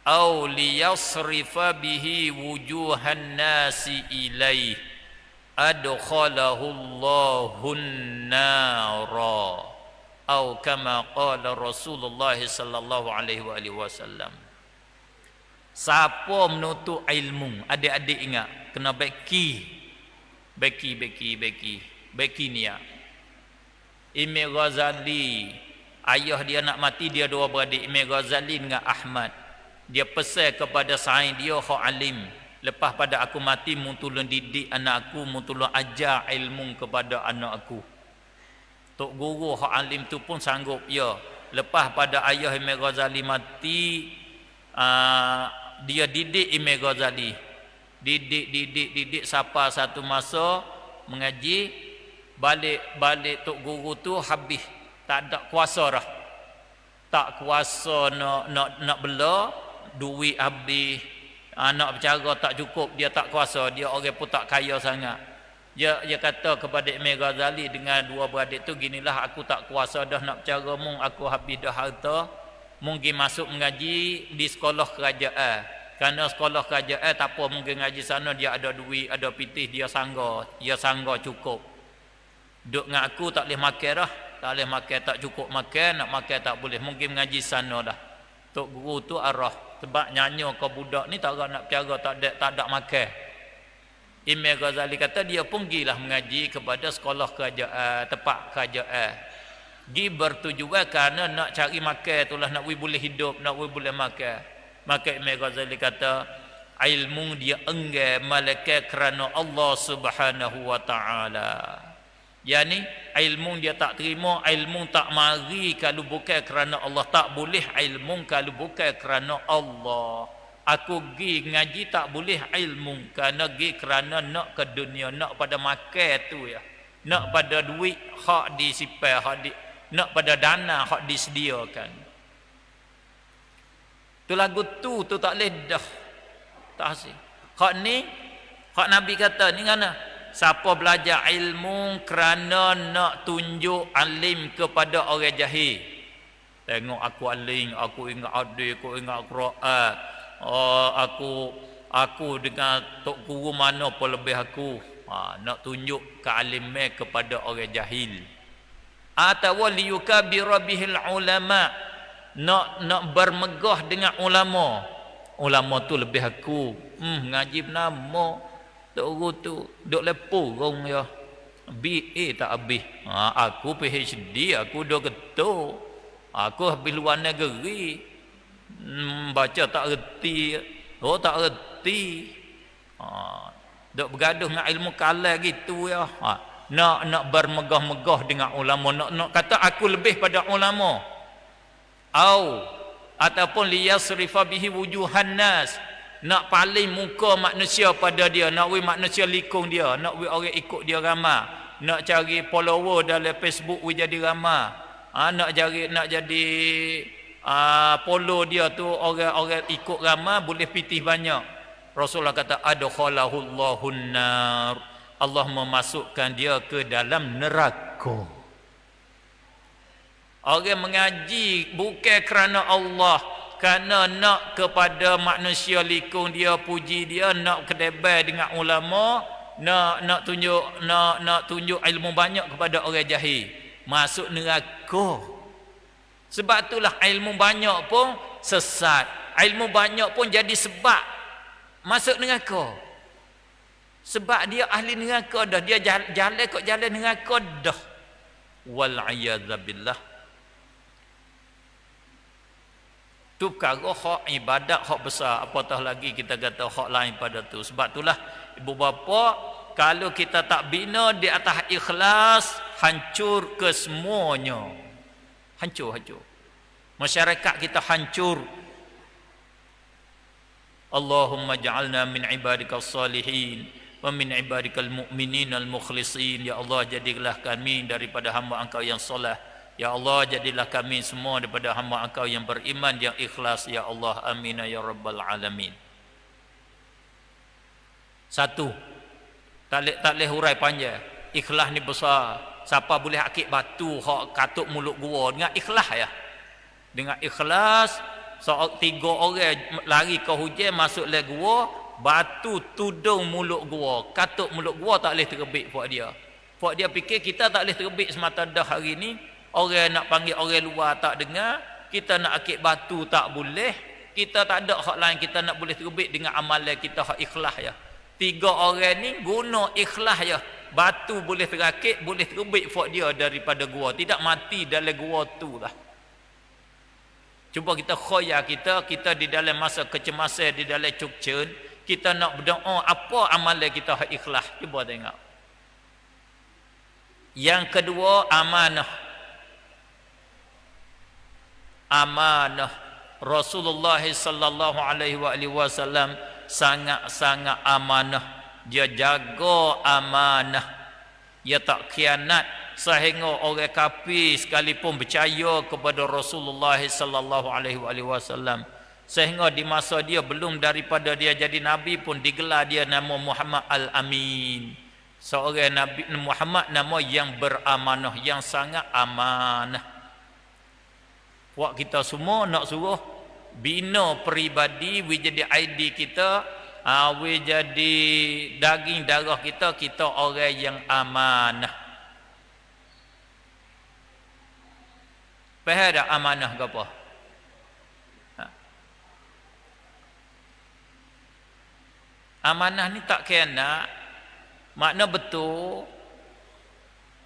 Speaker 1: au liyasrifa bihi wujuhan nasi ilaih adkhalahu Allahun nara au kama qala Rasulullah sallallahu alaihi wasallam. Siapa menuntut ilmu, adik-adik ingat kena beki niat. Imam Ghazali, ayah dia nak mati, dia dua beradik, Imam Ghazali dengan Ahmad. Dia pesan kepada sain dia hak alim, lepas pada aku mati mu tolong didik anak aku, mu tolong ajar ilmu kepada anak aku. Tok guru hak alim tu pun sanggup ya. Lepas pada ayah Imam Ghazali mati, dia didik Imam Ghazali, didik sampai satu masa mengaji, balik tok guru tu habis, tak ada kuasa dah, tak kuasa nak bela, duit habis, anak bercara tak cukup, dia tak kuasa, dia orang pun tak kaya sangat. Dia kata kepada Imam Ghazali dengan dua beradik tu, ginilah aku tak kuasa dah nak bercara mung, aku habis dah harta, mungkin masuk mengaji di sekolah kerajaan. Kerana sekolah kerajaan tak apa, mungkin ngaji sana dia ada duit, ada pitih, dia sangga cukup. Duk dengan aku tak boleh makan dah, tak boleh makan, tak cukup makan, nak makan tak boleh, mungkin mengaji sana dah. Tok guru tu arah, sebab nyanyi kau budak ni tak nak bercara, tak ada makan. Imam Ghazali kata dia pun pergilah mengaji kepada sekolah kerajaan, tempat kerajaan. Gi bertujuan kerana nak cari makan itulah, nak boleh hidup, nak boleh makan. Maka Imam Ghazali kata ilmu dia enggan malaikat kerana Allah Subhanahu wa taala. Yani ilmu dia tak terima, ilmu tak mari kalau bukan kerana Allah, tak boleh ilmu kalau bukan kerana Allah. Aku pergi ngaji tak boleh ilmu kerana pergi kerana nak ke dunia, nak pada makan tu ya. Nak pada duit hak disipai, nak pada dana hak disediakan. Tu lagu tu tak boleh dah. Tak hasil. Hak ni, hak Nabi kata ni mana? Siapa belajar ilmu kerana nak tunjuk alim kepada orang jahil. Tengok aku alim, aku ingat hadis, aku ingat Quran. Oh, aku dengan tok guru mana pun lebih aku. Nak tunjuk kealiman kepada orang jahil. Atau liyukabira bihil ulama. Nak bermegah dengan ulama. Ulama tu lebih aku. Ngaji nama tok guru tu duk lepo rong ya. BA tak habis. Aku PhD, aku dah ketua. Aku habis luar negeri. Baca tak reti. Tak reti. Duk bergaduh dengan ilmu kalam gitu ya. Nak bermegah-megah dengan ulama, nak kata aku lebih pada ulama. Ataupun liyasrifa bihi wujuhan nas, nak paling muka manusia pada dia, nak we manusia likung dia, nak we orang ikut dia ramai, nak cari follower dalam Facebook we jadi ramai, nak jadi polo dia tu orang-orang ikut ramai boleh pitih banyak. Rasulullah kata adkhalahullahu nar, Allah memasukkan dia ke dalam neraka. Orang mengaji bukan kerana Allah, kerana nak kepada manusia likung dia, puji dia, nak kedebai dengan ulama, nak tunjuk ilmu banyak kepada orang jahil, masuk neraka. Sebab itulah ilmu banyak pun sesat, ilmu banyak pun jadi sebab masuk neraka. Sebab dia ahli neraka dah, dia jalan kok jalan neraka dah. Wal a'yadzabillah. Tu perkara hak ibadat, hak besar, apatah lagi kita kata hak lain pada tu. Sebab itulah ibu bapa, kalau kita tak bina di atas ikhlas, hancur ke semuanya. Hancur. Masyarakat kita hancur. Allahumma ja'alna min ibadikal salihin wa min ibadikal mu'minin al-mukhlisin. Ya Allah, jadilah kami daripada hamba Engkau yang soleh. Ya Allah, jadilah kami semua daripada hamba Engkau yang beriman, yang ikhlas. Ya Allah, amin ya rabbal alamin. Satu, tak boleh hurai panjang. Ikhlas ni besar. Siapa boleh akik batu hak katuk mulut gua dengan ikhlas ya. Dengan ikhlas, tiga orang lari ke hujan masuk le gua, batu tudung mulut gua, katuk mulut gua tak boleh terbit buat dia. Buat dia fikir kita tak boleh terbit semata dah hari ni. Orang nak panggil orang luar tak dengar, kita nak akik batu tak boleh. Kita tak ada hak lain, kita nak boleh terbit dengan amalan kita hak ikhlas ya. Tiga orang ni guna ikhlas ya. Batu boleh terakit, boleh terbit buat dia daripada gua, tidak mati dalam gua tu lah. Cuba kita khoya kita di dalam masa kecemasan, di dalam cukcen, kita nak berdoa apa amalan kita hak ikhlas. Cuba tengok. Yang kedua, amanah. Amanah. Rasulullah sallallahu alaihi wasallam sangat-sangat amanah. Dia jaga amanah. Dia tak khianat, sehingga orang kafir sekalipun percaya kepada Rasulullah sallallahu alaihi wasallam. Sehingga di masa dia belum daripada dia jadi nabi pun digelar dia nama Muhammad Al-Amin. Seorang Nabi Muhammad, nama yang beramanah, yang sangat amanah. Wak kita semua nak suruh bina peribadi, we jadi ID kita, we jadi daging darah kita, kita orang yang amanah. Faham tak amanah ke apa? Amanah ni tak kena, makna betul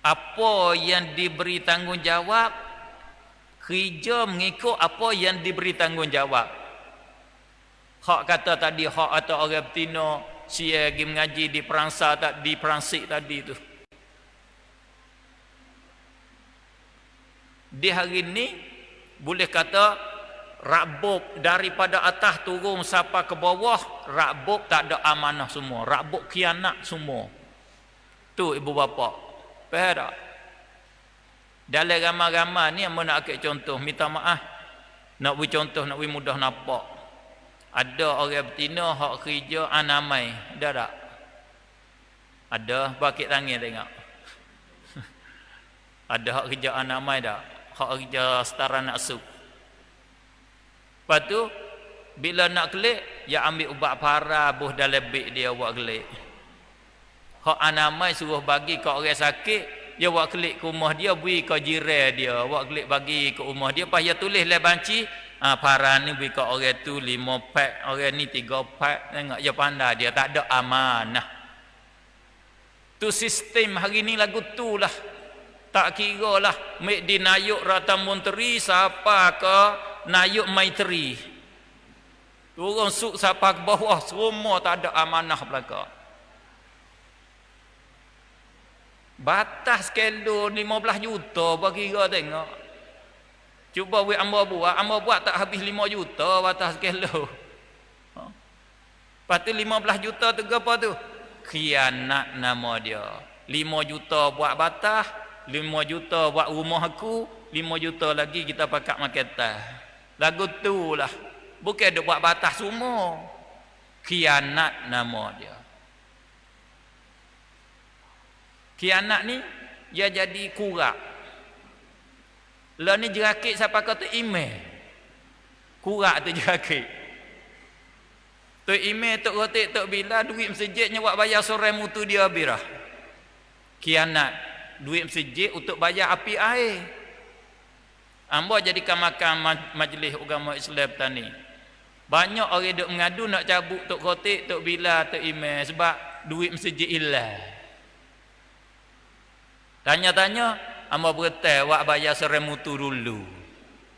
Speaker 1: apa yang diberi tanggungjawab, kerja mengikut apa yang diberi tanggungjawab. Hak kata tadi, hak atau orang betina si pergi mengaji di Peransa tak, di Peransik tadi tu. Di hari ni boleh kata rabuk daripada atas turun sampai ke bawah, rabuk tak ada amanah semua, rabuk khianat semua. Tu ibu bapa. Faham tak? Dalam ramai-ramai ni yang nak ambil contoh, minta maaf. Nak beri contoh, nak beri mudah nampak. Ada orang betina hak kerja anamai, ada tak? Ada, bakit tangan tengok. Ada hak kerja anamai tak? Hak kerja setara nak sup. Lepas tu bila nak kelik, dia ambil ubat parah buh dalam beg dia buat kelik. Hak anamai suruh bagi ke orang sakit, dia buat kelik ke rumah dia, beri ke jiran dia, buat kelik bagi ke rumah dia, pas dia tulis le banci, parah ni beri ke orang tu 5 pak, orang ni 3 pak. Tengok dia pandai, dia tak ada amanah. Tu sistem hari ni lagu tu lah. Tak kira lah mek di Nayuk Rata Menteri siapa ke Nayuk Maitri, turun suk siapa ke bawah, semua tak ada amanah belaka. Batas kilo 15 juta bagi kira tengok. Cuba we amba buat tak habis 5 juta batas kilo. Lepas tu 15 juta tu apa tu? Khianat nama dia. 5 juta buat batas, 5 juta buat rumah aku, 5 juta lagi kita pakai makan tah. Lagu tu lah. Bukan dia buat batas semua. Khianat nama dia. Khianat ni dia jadi kurak. Lah ni jerakit siapa kata email. Kurak tu jerakit. Tu email tok rotik tok bila duit masjidnya buat bayar sore mutu dia birah. Khianat. Duit masjid untuk bayar api air. Ambo jadikan makan majlis agama Islam tani. Banyak orang duk mengadu nak cabut tok rotik, tok bila, tok email sebab duit masjid hilang. Tanya-tanya, ambo bertai wak bayar sore mutu dulu.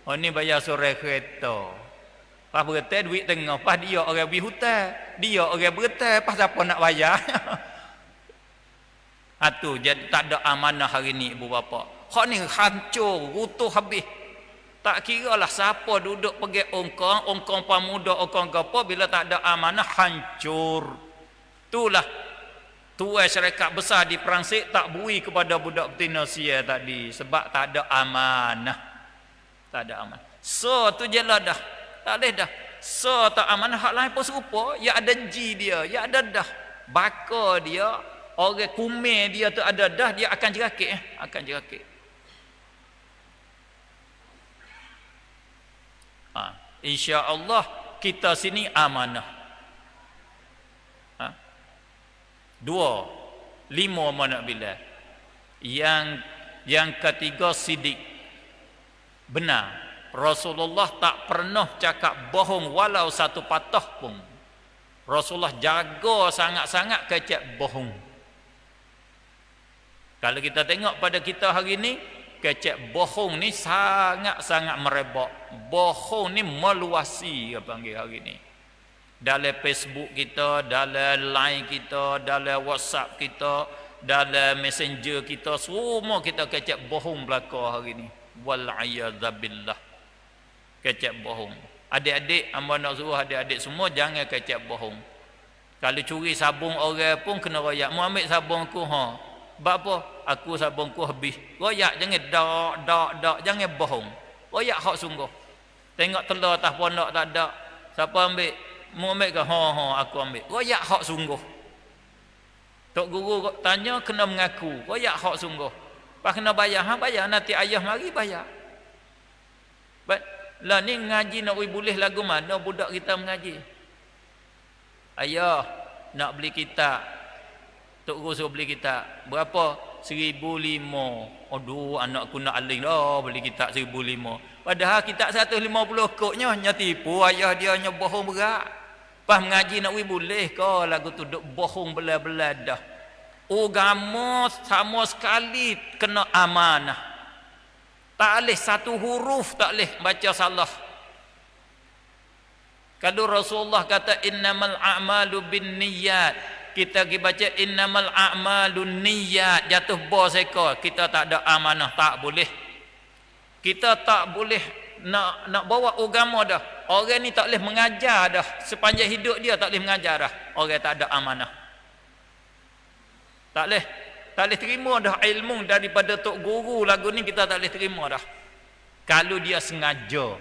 Speaker 1: Oh ni bayar sore kereta. Pas bertai duit tengah, pas dia orang beli hutang, dia orang bertai, pas siapa nak bayar? Atu jadi tak ada amanah hari ni ibu bapa. Hak ni hancur, rutuh habis. Tak kira lah siapa duduk pergi ongkong pemuda, ongkong apa, bila tak ada amanah, hancur. Itulah tuai syarikat besar di Perancis tak bui kepada budak betina sia tadi. Sebab tak ada amanah. Tak ada amanah. So, tu je lah dah. Tak boleh dah. So, tak amanah. Hak lain pun serupa. Ya ada ji dia. Ya ada dah. Baka dia, orang kumir dia tu ada dah, dia akan jerakit. Akan jerakit. InsyaAllah kita sini amanah. 2, 5 mana bila. Yang ketiga sidik. Benar. Rasulullah tak pernah cakap bohong walau satu patah pun. Rasulullah jaga sangat-sangat kecap bohong. Kalau kita tengok pada kita hari ni, kecap bohong ni sangat-sangat merebak. Bohong ni meluasi apa panggil hari ni. Dalam Facebook kita, dalam line kita, dalam WhatsApp kita, dalam messenger kita, semua kita kecap bohong belaka hari ni. Wal'iyadzabillah. Kecap bohong. Adik-adik, hamba nak suruh adik-adik semua jangan kecap bohong. Kalau curi sabun orang pun kena royak. Mu ambil sabun aku, Sebab apa? Aku sabunku habis. Royak jangan dak, jangan bohong. Royak hak sungguh. Tengok telur atas pondok tak ada. Siapa ambil? Mu ambil ke? Aku ambil. Royak hak sungguh. Tok guru tanya kena mengaku. Royak hak sungguh. Pas kena bayar, bayar nanti ayah mari bayar. Lah ni ngaji nak boleh lagu mana budak kita mengaji? Ayah nak beli kitab. Tok guru suruh beli kitab. Berapa? 1,500. Aduh, anakku nak aling dah beli kitab 1,500. Padahal kitab 150 koknya nya tipu ayah dia nya bohong berat. Pas mengaji nak boleh ke lagu tu duk bohong belah-belah dah. Agama sama sekali kena amanah. Tak boleh satu huruf tak boleh baca salah. Kalau Rasulullah kata innamal a'malu binniyat, kita pergi baca innamal a'malun niyyat, jatuh bos ekor, kita tak ada amanah, tak boleh. Kita tak boleh nak bawa agama dah. Orang ni tak boleh mengajar dah. Sepanjang hidup dia tak boleh mengajar dah. Orang tak ada amanah. Tak boleh. Tak boleh terima dah ilmu daripada tok guru lagu ni, kita tak boleh terima dah. Kalau dia sengaja.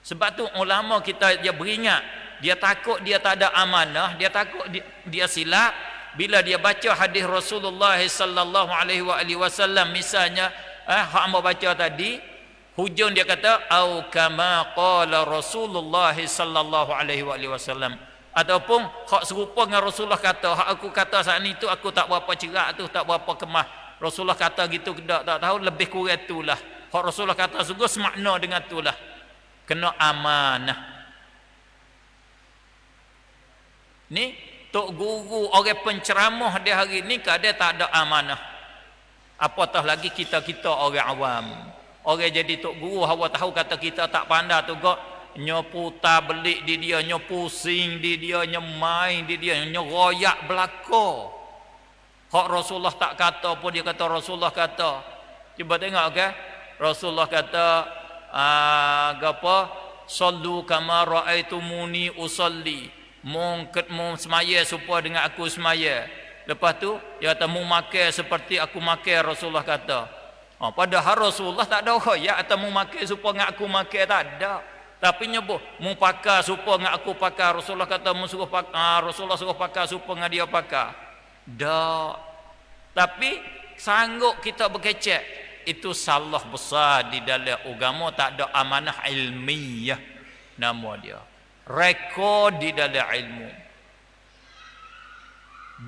Speaker 1: Sebab tu ulama kita dia beringat, dia takut dia tak ada amanah, dia takut dia silap. Bila dia baca hadis Rasulullah sallallahu alaihi wasallam misalnya, hamba baca tadi, hujung dia kata au kama qala Rasulullah sallallahu alaihi wasallam, ataupun hak serupa dengan Rasulullah kata, hak aku kata saat ni tu aku tak berapa cerak tu, tak berapa kemah. Rasulullah kata gitu tak tahu, lebih kurang itulah. Hak Rasulullah kata sungguh semakna dengan itulah. Kena amanah. Ni tok guru orang penceramah dia hari ni dia tak ada amanah. Apatah lagi kita orang awam. Orang jadi tok guru hawa tahu kata kita tak pandai tu gak, nyo putar belik di dia, nyo pusing di dia, nyo main di dia, nyo royak belaka. Hak Rasulullah tak kata pun dia kata Rasulullah kata. Cuba tengok ke? Rasulullah kata apa? Sallu kama raaitumuni usalli. Mung semaya supaya dengan aku semaya. Lepas tu dia kata mu makan seperti aku makan, Rasulullah kata. Padahal Rasulullah tak ada royak atau mu makan supaya dengan aku makan, tak ada. Tapi nyebut mu pakar supaya dengan aku pakar. Rasulullah kata mu suruh pakar, Rasulullah suruh pakar supaya dengan dia pakar. Dak. Tapi sanggup kita berkecek, itu salah besar di dalam agama. Tak ada amanah ilmiah nama dia. Rekod di dalam ilmu.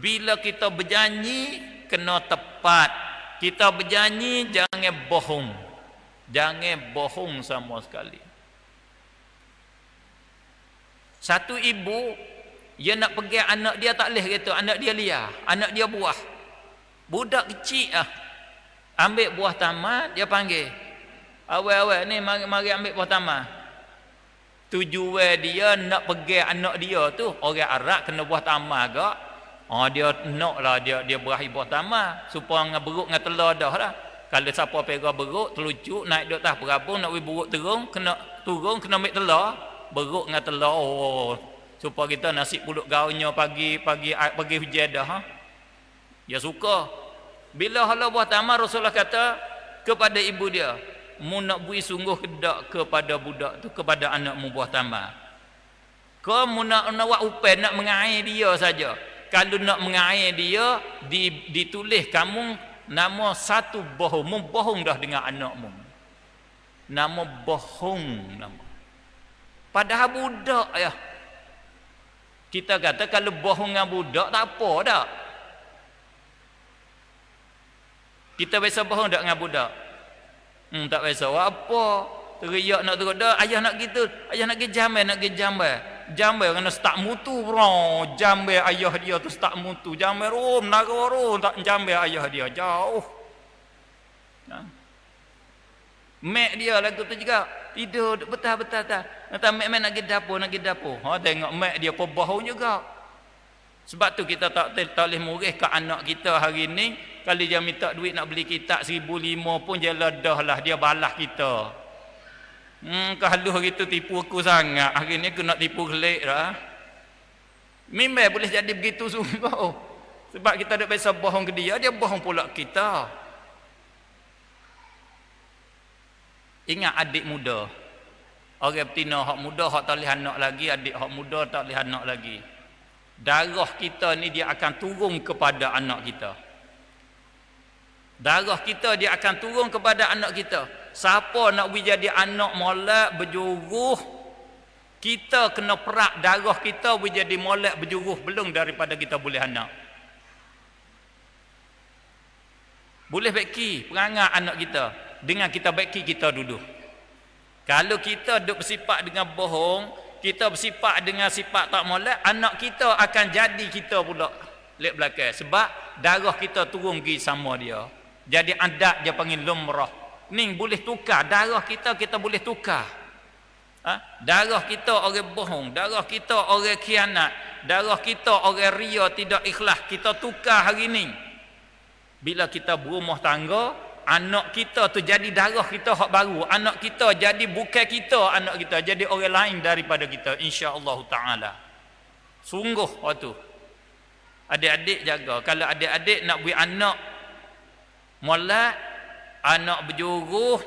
Speaker 1: Bila kita berjanji kena tepat. Kita berjanji jangan bohong. Jangan bohong sama sekali. Satu ibu, dia nak pergi anak dia tak boleh kata, anak dia liar, anak dia buah. Budak kecil ambil buah tamat, dia panggil. Awal-awal ni mari ambil buah tamat. Tujuan dia nak pergi anak dia tu, orang Arab kena buah tamat agak. Dia nak lah dia berakhir buah tamat supaya dengan beruk dengan telur dah lah. Kalau siapa pegang beruk, telucuk naik di atas berabung nak pergi beruk turun kena ambil telur. Beruk dengan telur, supaya kita nasi pulut gaulnya pagi hujan dah. Dia suka. Bila hala buah tamat, Rasulullah kata kepada ibu dia, mu nak beri sungguh kedak kepada budak tu, kepada anakmu buah tamat. Kau mu nak buat upen, nak mengair dia saja. Kalau nak mengair dia, ditulis kamu nama satu bohong. Mu bohong dah dengan anakmu. Nama bohong nama. Padahal budak ya. Kita kata kalau bohong dengan budak tak apa dah. Kita biasa bohong tak dengan budak? Tak biasa. Apa? Teriak nak teruk dah. Ayah nak gitu. Ayah nak pergi jambai. Jambai kena start mutu bro. Jambai ayah dia tu start mutu. Jambai rom, naga rom. Tak jambai ayah dia. Jauh. Mek dia lagu tu juga. Tidur betah-betah tak. Nanti mek nak pergi dapur. Tengok mek dia pun bohong juga. Sebab tu kita tak boleh murih ke anak kita hari ni. Kalau dia minta duit nak beli kitab 1,500 pun dia ledah lah. Dia balas kita. Kalau hari tu tipu aku sangat. Hari ni aku nak tipu gelik lah. Memang boleh jadi begitu sungguh. Sebab kita tak biasa bohong ke dia. Dia bohong pula kita. Ingat adik muda. Orang betina hak muda hak tak boleh anak lagi, adik hak muda tak boleh anak lagi. Darah kita ni dia akan turun kepada anak kita. Darah kita dia akan turun kepada anak kita. Siapa nak jadi anak molek berjuruh, kita kena perak darah kita jadi molek berjuruh belum daripada kita boleh anak. Boleh beki perangai anak kita dengan kita beki kita duduk. Kalau kita duduk bersifat dengan bohong, kita bersifat dengan sifat tak molek, anak kita akan jadi kita pula lek belakang. Sebab darah kita turun pergi sama dia. Jadi adat dia panggil lumrah. Ni boleh tukar. Darah kita boleh tukar. Darah kita orang bohong. Darah kita orang khianat. Darah kita orang ria tidak ikhlas. Kita tukar hari ni. Bila kita berumah tangga, anak kita tu jadi darah kita hak baru. Anak kita jadi bukan kita, anak kita jadi orang lain daripada kita, insya-Allah taala. Sungguh waktu. Adik-adik jaga. Kalau adik-adik nak beri anak molek, anak berjuruh,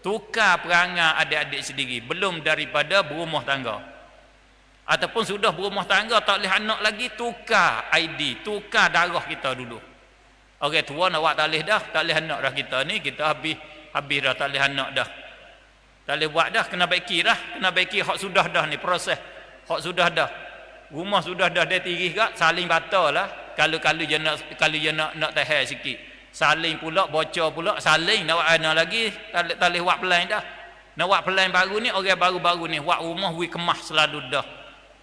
Speaker 1: tukar perangai adik-adik sendiri belum daripada berumah tangga. Ataupun sudah berumah tangga tak boleh anak lagi, tukar ID, tukar darah kita dulu. Orang tua nak buat tak boleh dah, tak boleh anak dah kita ni, kita habis dah tak boleh anak dah. Tak boleh buat dah, kena baiki dah, kena baiki hak sudah dah ni proses. Hak sudah dah. Rumah sudah dah dia tirih gak, saling batal lah. Kalau dia nak tahan sikit. Saling pula, bocor pula, saling nak buat anak lagi, tak boleh buat pelan dah. Nak buat pelan baru ni, orang baru-baru ni buat rumah we kemah selalu dah.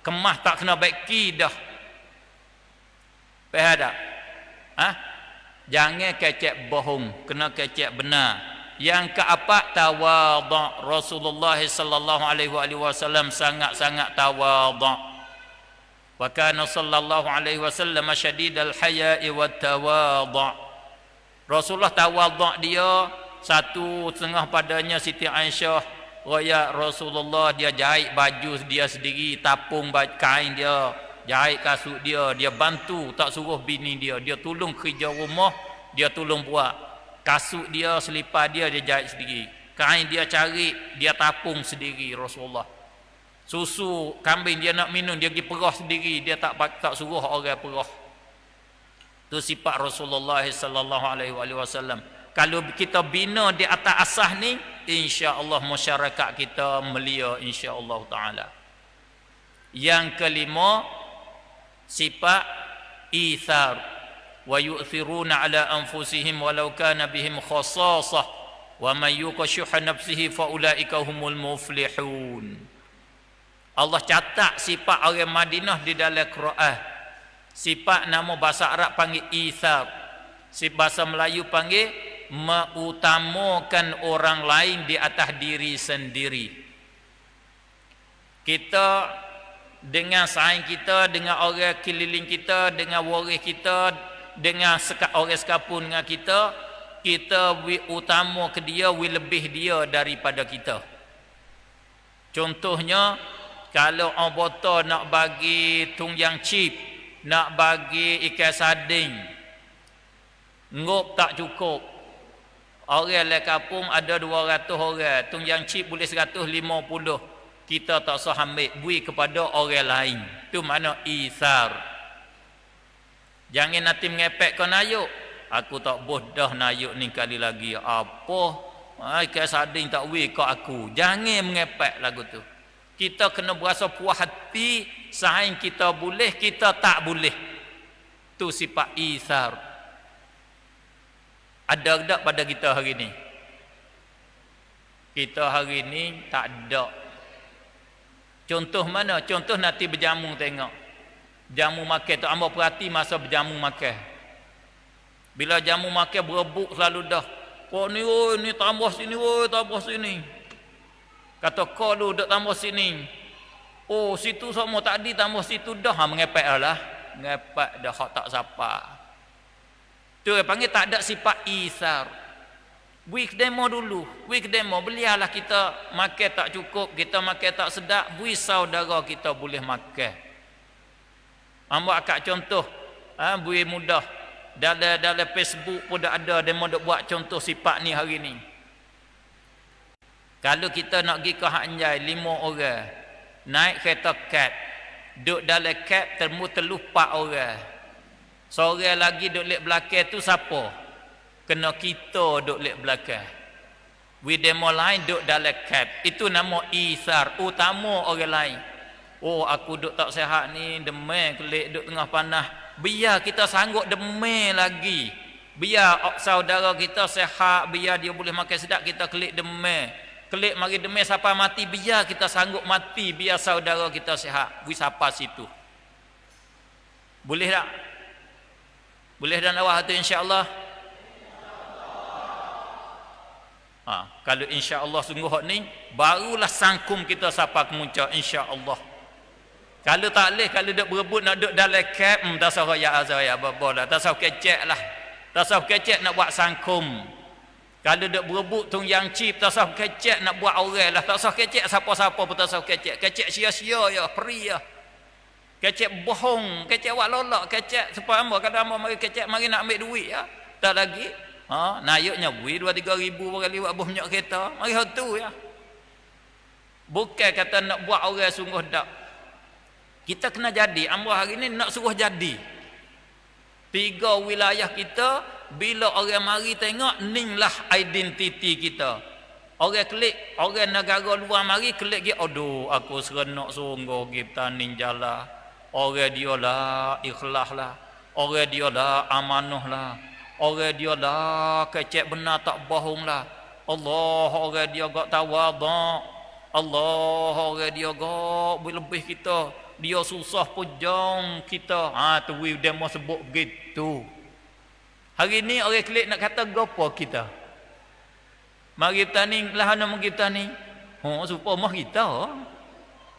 Speaker 1: Kemah tak kena baiki dah. Faham tak? Jangan kecek bohong, kena kecek benar. Yang keempat, tawadhu'. Rasulullah sallallahu alaihi wasallam sangat-sangat tawadhu'. Wa kana sallallahu alaihi wasallam syadidal haya'i wat tawadhu'. Rasulullah tawadhu' dia satu setengah padanya Siti Aisyah royak Rasulullah, dia jahit baju dia sendiri, tapung kain dia, jahit kasut dia bantu, tak suruh bini dia tolong kerja rumah, dia tolong buat kasut dia, selipar dia jahit sendiri. Kain dia cari, dia tapung sendiri Rasulullah. Susu kambing dia nak minum, dia pergi perah sendiri, dia tak suruh orang perah. Itu sifat Rasulullah sallallahu alaihi wasallam. Kalau kita bina di atas asas ni, insya-Allah masyarakat kita melia insya-Allah taala. Yang kelima, sifat ithar. Wa yu'thiruna ala anfusihim walau kana bihim khassasah. Wa may yuqashuha nafsihi fa ulaika humul muflihun. Allah catat sifat orang Madinah di dalam Quran. Sifat nama bahasa Arab panggil ithar. Sifat bahasa Melayu panggil mengutamakan orang lain di atas diri sendiri. Kita dengan saing kita, dengan orang keliling kita, dengan waris kita, dengan orang sekapun dengan kita, kita utama ke dia, lebih dia daripada kita. Contohnya, kalau orang bota nak bagi tunjang chip, nak bagi ikan sarding, ngop tak cukup. Orang le kampung ada 200 orang, tunjang chip boleh 150. Kita tak usah ambil, beri kepada orang lain. Itu makna ithar. Jangan nanti mengepekkan ayuk. Aku tak bodoh nayuk ni kali lagi. Apa? Ikan sarding tak beri ke aku. Jangan mengepek lagu tu. Kita kena berasa puas hati, saing kita boleh, kita tak boleh. Tu sifat ithar. Ada tak pada kita hari ni? Kita hari ni tak ada. Contoh mana? Contoh nanti berjamu tengok. Jamu makan tu, ambil perhati masa berjamu makan. Bila jamu makan berebut selalu dah. Kau ni, oi, ni tambah sini, oi, tambah sini. Kata kau lu duk tambah sini. Oh, situ semua tadi tambah situ dah. Mengepek lah. Mengepek dah hak tak sapa. Tu panggil tak ada sifat ithar. Week demo dulu. Week demo belialah kita makan tak cukup, kita makan tak sedap, bui saudara kita boleh makan. Ambil akak contoh, bui mudah. Dalam Facebook pun dah ada demo duk buat contoh sifat ni hari ni. Kalau kita nak pergi ke Hak Anjay 5 orang, naik kereta cab, duduk dalam cab teluh 4 orang. Seorang lagi duduk lek belakang tu siapa? Kena kita duduk lek belakang. We demo lain duduk dalam cab. Itu nama ithar, utama orang lain. Oh, aku duduk tak sihat ni, demam kelik duduk tengah panas. Biar kita sanggup demam lagi. Biar saudara kita sihat, biar dia boleh makan sedap, kita kelik demam. Kelik mari demam sampai mati, biar kita sanggup mati, biar saudara kita sihat. We siapa situ. Boleh tak? Boleh dan awak tu insya-Allah. Kalau insya-Allah sungguh ni, barulah sangkum kita sampai ke muncak insya-Allah. Kalau tak leh, kalau duk berebut nak duk dalam cab, tak sah ya azaya apa dah, tak sah kecek lah. Tak sah kecek nak buat sangkum. Kalau duk berebut tunjang chip, tak sah kecek nak buat orang lah. Tak sah kecek siapa-siapa pun tak sah kecek. Kecek sia-sia ya, peri ya. Kecek bohong, kecek wak lolak, kecek supaya hamba kalau hamba mari kecek mari nak ambil duit ya. Tak lagi. Nayuknya bui 2-3 ribu kali buat buh minyak kereta. Mari hal tu ya. Bukan kata nak buat orang sungguh tak. Kita kena jadi, hamba hari ni nak suruh jadi. 3 wilayah kita, bila orang mari tengok, inilah identiti kita. Orang klik, orang negara luar mari klik dia, aduh aku serenak sungguh pergi bertanding jalan. Orang dia lah ikhlas lah. Orang dia lah amanah lah. Orang dia lah kecek benar tak bohong lah. Allah orang dia gak tawaduk. Allah orang dia gak lebih kita. Dia susah pujang kita. Tu dia mau sebut begitu. Hari ni orang klik nak kata gapo kita. Mari bertanding lah nak kita ni. Supaya mah kita.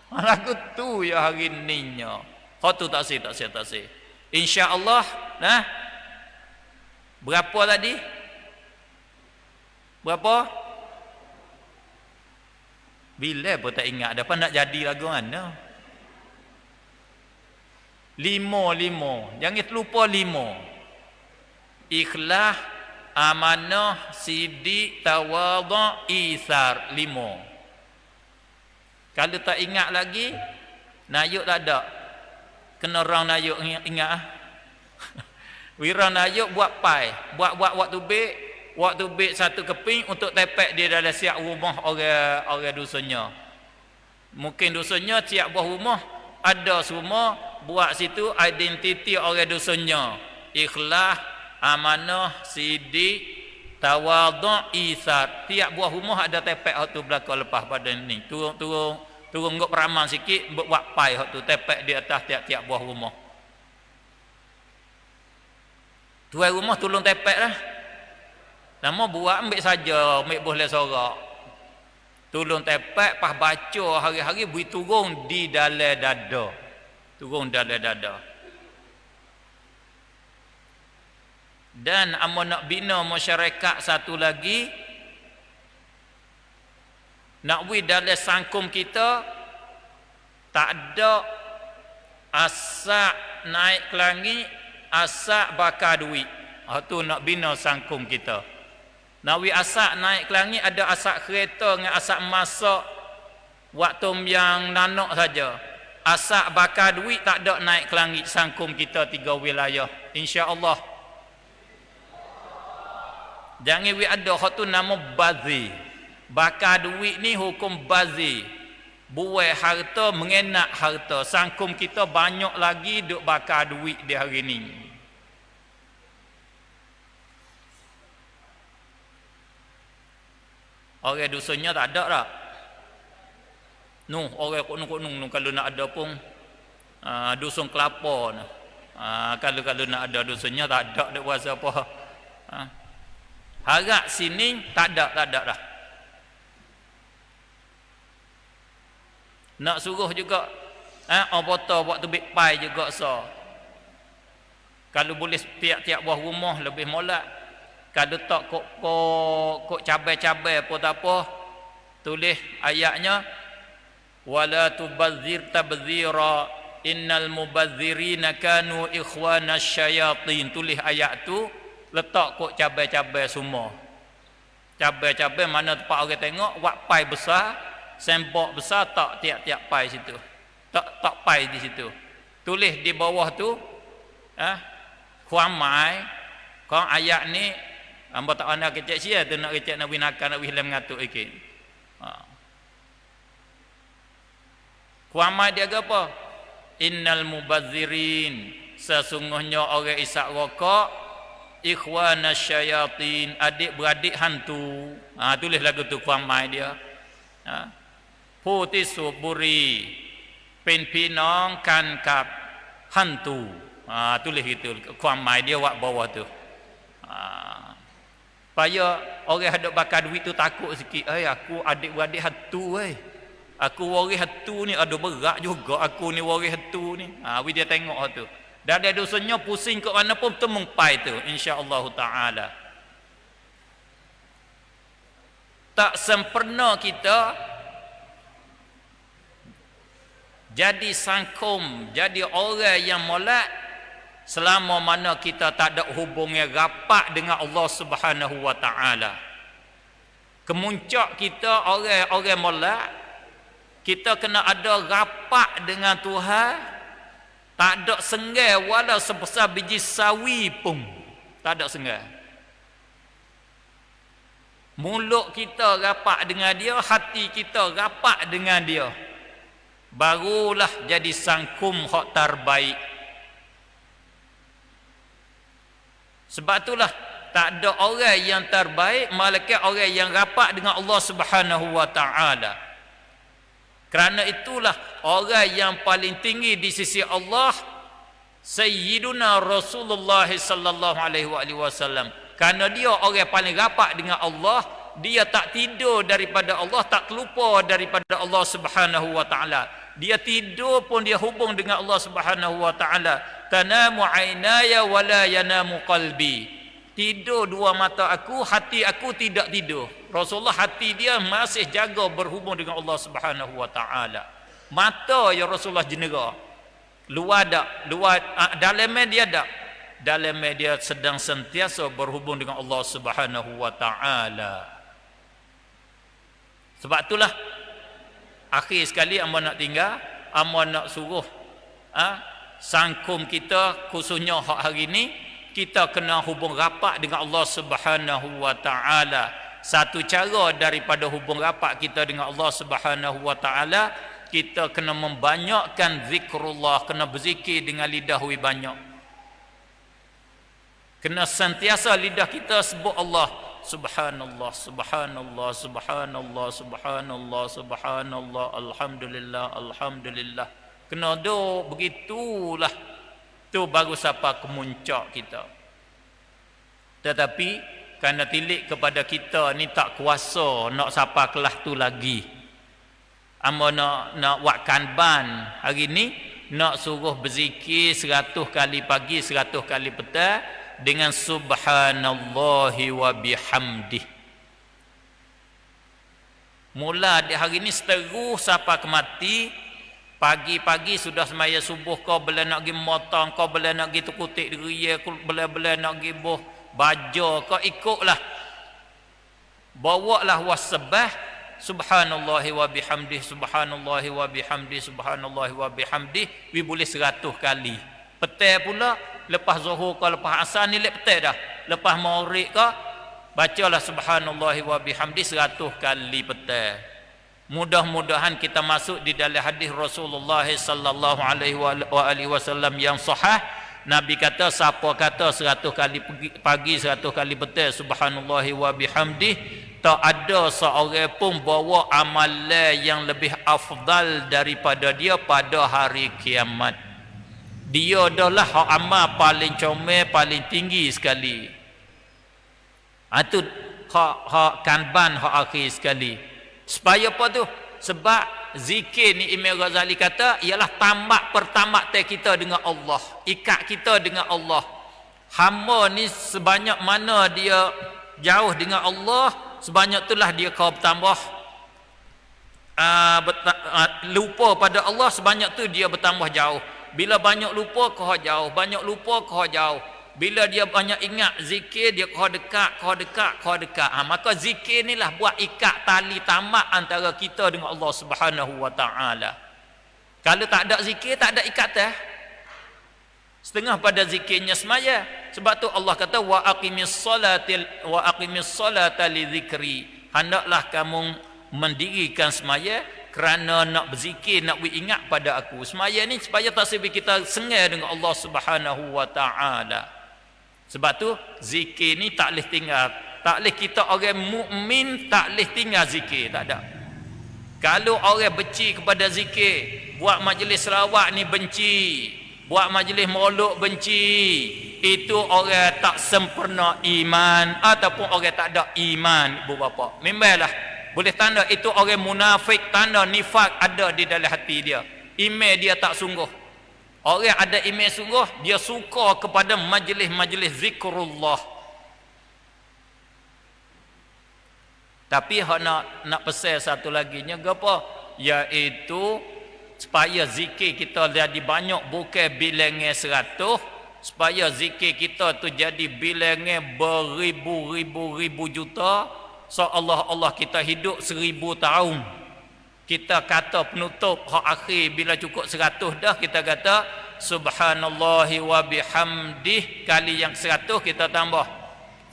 Speaker 1: Lagu tu ya hari ni nya. Tu tak sih. Insya-Allah, nah. Berapa tadi? Berapa? Bila pun tak ingat dah, nak jadi lagu mana? 5. Jangan terlupa 5. Ikhlas, amanah, sidik, tawadhu', ithar. 5. Kalau tak ingat lagi, nayuk tak ada. Kena orang nayuk ingat ah. Wira nayuk buat pai, buat waktu bek satu keping untuk tepek dia dalam siap rumah orang dusanya. Mungkin dusanya siap buah rumah ada semua, buat situ identiti orang dusanya. Ikhlas, amanah, sidik, tawadhu', ithar. Tiap buah rumah ada tepek hak tu belaka lepas pada ni. Turun ngok peramal sikit buat pai hak tu tepek di atas tiap-tiap buah rumah. Tuan rumah tolong tepek lah. Nama buat ambil saja, ambil boleh sorak. Tolong tepek, pas baca hari-hari beri turun di dalam dada. Turun dalam dada. Dan amo nak bina masyarakat satu lagi, nak beri dalam sangkum kita tak ada asak naik ke langit, asak bakar duit. Tu nak bina sangkum kita. Nak beri asak naik ke langit, ada asak kereta dengan asak masak waktu yang nanok saja. Asak bakar duit tak ada naik ke langit sangkum kita 3 wilayah. Insya-Allah. Jangan we ada hak tu nama bazir. Bakar duit ni hukum bazir. Buai harta, mengenak harta. Sangkum kita banyak lagi duk bakar duit di hari ni. Orang dusanya tak ada tak? Orang kunung kalau nak ada pun dusun kelapa. Kalau nak ada dusanya tak ada duk puasa apa. Harap sini tak ada dah. Nak suruh juga orang buat tebik pai juga so. Kalau boleh tiap-tiap buah rumah lebih molek. Kalau tak kok cabai-cabai apa tak apa, tulis ayatnya wala tubazzir tabzira innal mubazzirina kanu ikhwana syayatin. Tulis ayat tu, letak kok cabai-cabai semua. Cabai-cabai mana tempat orang tengok buat pai besar, sembok besar tak tiap-tiap pai situ. Tak pai di situ. Tulis di bawah tu kuamai kau ayat ni hamba tak pandai kecek sia tu nak kecek nak winakan nak wilam ngatuk ikit. Kuamai dia apa? Innal mubazzirin, sesungguhnya orang isap rokok ikhwana syayatin, adik-beradik hantu. Tulis lagu tu kuamai dia. Putih suburi pin-pinong kan kap hantu. Tulis gitu kuamai dia wak bawah tu. Supaya orang hadap bakar duit tu takut sikit. Aku adik-beradik hantu aku waris hantu ni ada berat juga aku ni waris hantu ni. Dia tengok tu. Dan dia dosanya pusing ke mana pun temengpai tu insya-Allah taala. Tak sempurna kita jadi sangkum, jadi orang yang molek selama mana kita tak ada hubungan rapat dengan Allah Subhanahu wa taala. Kemuncak kita orang molek, kita kena ada rapat dengan Tuhan. Tak ada senggai walau sebesar biji sawi pun. Tak ada senggai. Mulut kita rapat dengan dia, hati kita rapat dengan dia. Barulah jadi sangkum hak terbaik. Sebab itulah tak ada orang yang terbaik malaikat orang yang rapat dengan Allah Subhanahu wa taala. Kerana itulah orang yang paling tinggi di sisi Allah Sayyiduna Rasulullah sallallahu alaihi wasallam. Kerana dia orang paling rapat dengan Allah, dia tak tidur daripada Allah, tak terlupa daripada Allah Subhanahu wa taala. Dia tidur pun dia hubung dengan Allah Subhanahu wa taala. Tanamu aynaya wala yanamu qalbi. Tidur dua mata aku, hati aku tidak tidur. Rasulullah hati dia masih jaga berhubung dengan Allah Subhanahu wa taala. Mata ya Rasulullah jenera. Luar dak, luar dalamnya dia dak. dalam dia sedang sentiasa berhubung dengan Allah Subhanahu wa taala. Sebab itulah akhir sekali amba nak tinggal, amba nak suruh sangkum kita khususnya hak hari ni kita kena hubung rapat dengan Allah Subhanahu wa taala. Satu cara daripada hubung rapat kita dengan Allah Subhanahu wa taala, kita kena membanyakkan zikrullah, kena berzikir dengan lidah banyak. Kena sentiasa lidah kita sebut Allah, subhanallah, subhanallah, subhanallah, subhanallah, subhanallah, alhamdulillah, alhamdulillah. Kena duk begitulah. Tu baru sampai ke muncak kita. Tetapi kerana tilik kepada kita ni tak kuasa nak sampai kelas tu lagi. Amba nak buat kanban hari ni, nak suruh berzikir 100 kali pagi, 100 kali petang dengan subhanallahi wa bihamdih. Mula di hari ni seterus sampai ke mati. Pagi-pagi sudah semaya subuh, kau boleh nak pergi motong, kau boleh nak pergi tukutik diri, kau boleh nak pergi boh baja, kau ikutlah. Bawalah wasbah subhanallahi wa bihamdih, subhanallahi wa bihamdih, subhanallahi wa bihamdih, we boleh 100 kali. Petang pula, lepas zuhur kau, lepas asar ni petang dah. Lepas maghrib kau, bacalah subhanallahi wa bihamdih 100 kali petang. Mudah-mudahan kita masuk di dalam hadis Rasulullah sallallahu alaihi wasallam yang sahih. Nabi kata, siapa kata 100 kali pagi, 100 kali petang subhanallahi wa bihamdih, tak ada seorang pun bawa amalan yang lebih afdal daripada dia pada hari kiamat. Dia adalah hak amal paling comel, paling tinggi sekali. Itu hak kanban, hak akhir sekali. Supaya apa tu? Sebab zikir ni Imam Ghazali kata ialah tamak pertamak kita dengan Allah, ikat kita dengan Allah. Hamba ni sebanyak mana dia jauh dengan Allah, sebanyak itulah dia kau bertambah lupa pada Allah, sebanyak tu dia bertambah jauh. Bila banyak lupa kau jauh, banyak lupa kau jauh. Bila dia banyak ingat zikir, dia kau dekat, kau dekat, kau dekat. Maka zikir ni lah buat ikat tali tamak antara kita dengan Allah Subhanahu wa taala. Kalau tak ada zikir, tak ada ikatan. Setengah pada zikirnya semaya. Sebab tu Allah kata wa aqimis salata li zikri. Hendaklah kamu mendirikan semaya kerana nak berzikir, nak ingat pada aku. Semaya ni supaya tasbih kita sengai dengan Allah Subhanahu wa taala. Sebab tu zikir ni tak boleh tinggal. Tak boleh kita orang mukmin tak boleh tinggal zikir, tak ada. Kalau orang benci kepada zikir, buat majlis selawat ni benci, buat majlis maulud benci, itu orang tak sempurna iman ataupun orang tak ada iman, ibu bapa. Memanglah boleh tanda itu orang munafik, tanda nifak ada di dalam hati dia. Iman dia tak sungguh. Orang ada iman sungguh, dia suka kepada majlis-majlis zikrullah. Tapi hak nak pesan satu lagi nya apa? Iaitu supaya zikir kita jadi banyak, bukan bilangan 100, supaya zikir kita tu jadi bilangan beribu-ribu juta. Allah kita hidup 1000 tahun. Kita kata penutup hak akhir bila cukup 100 dah, kita kata subhanallahi wa bihamdih kali yang 100 kita tambah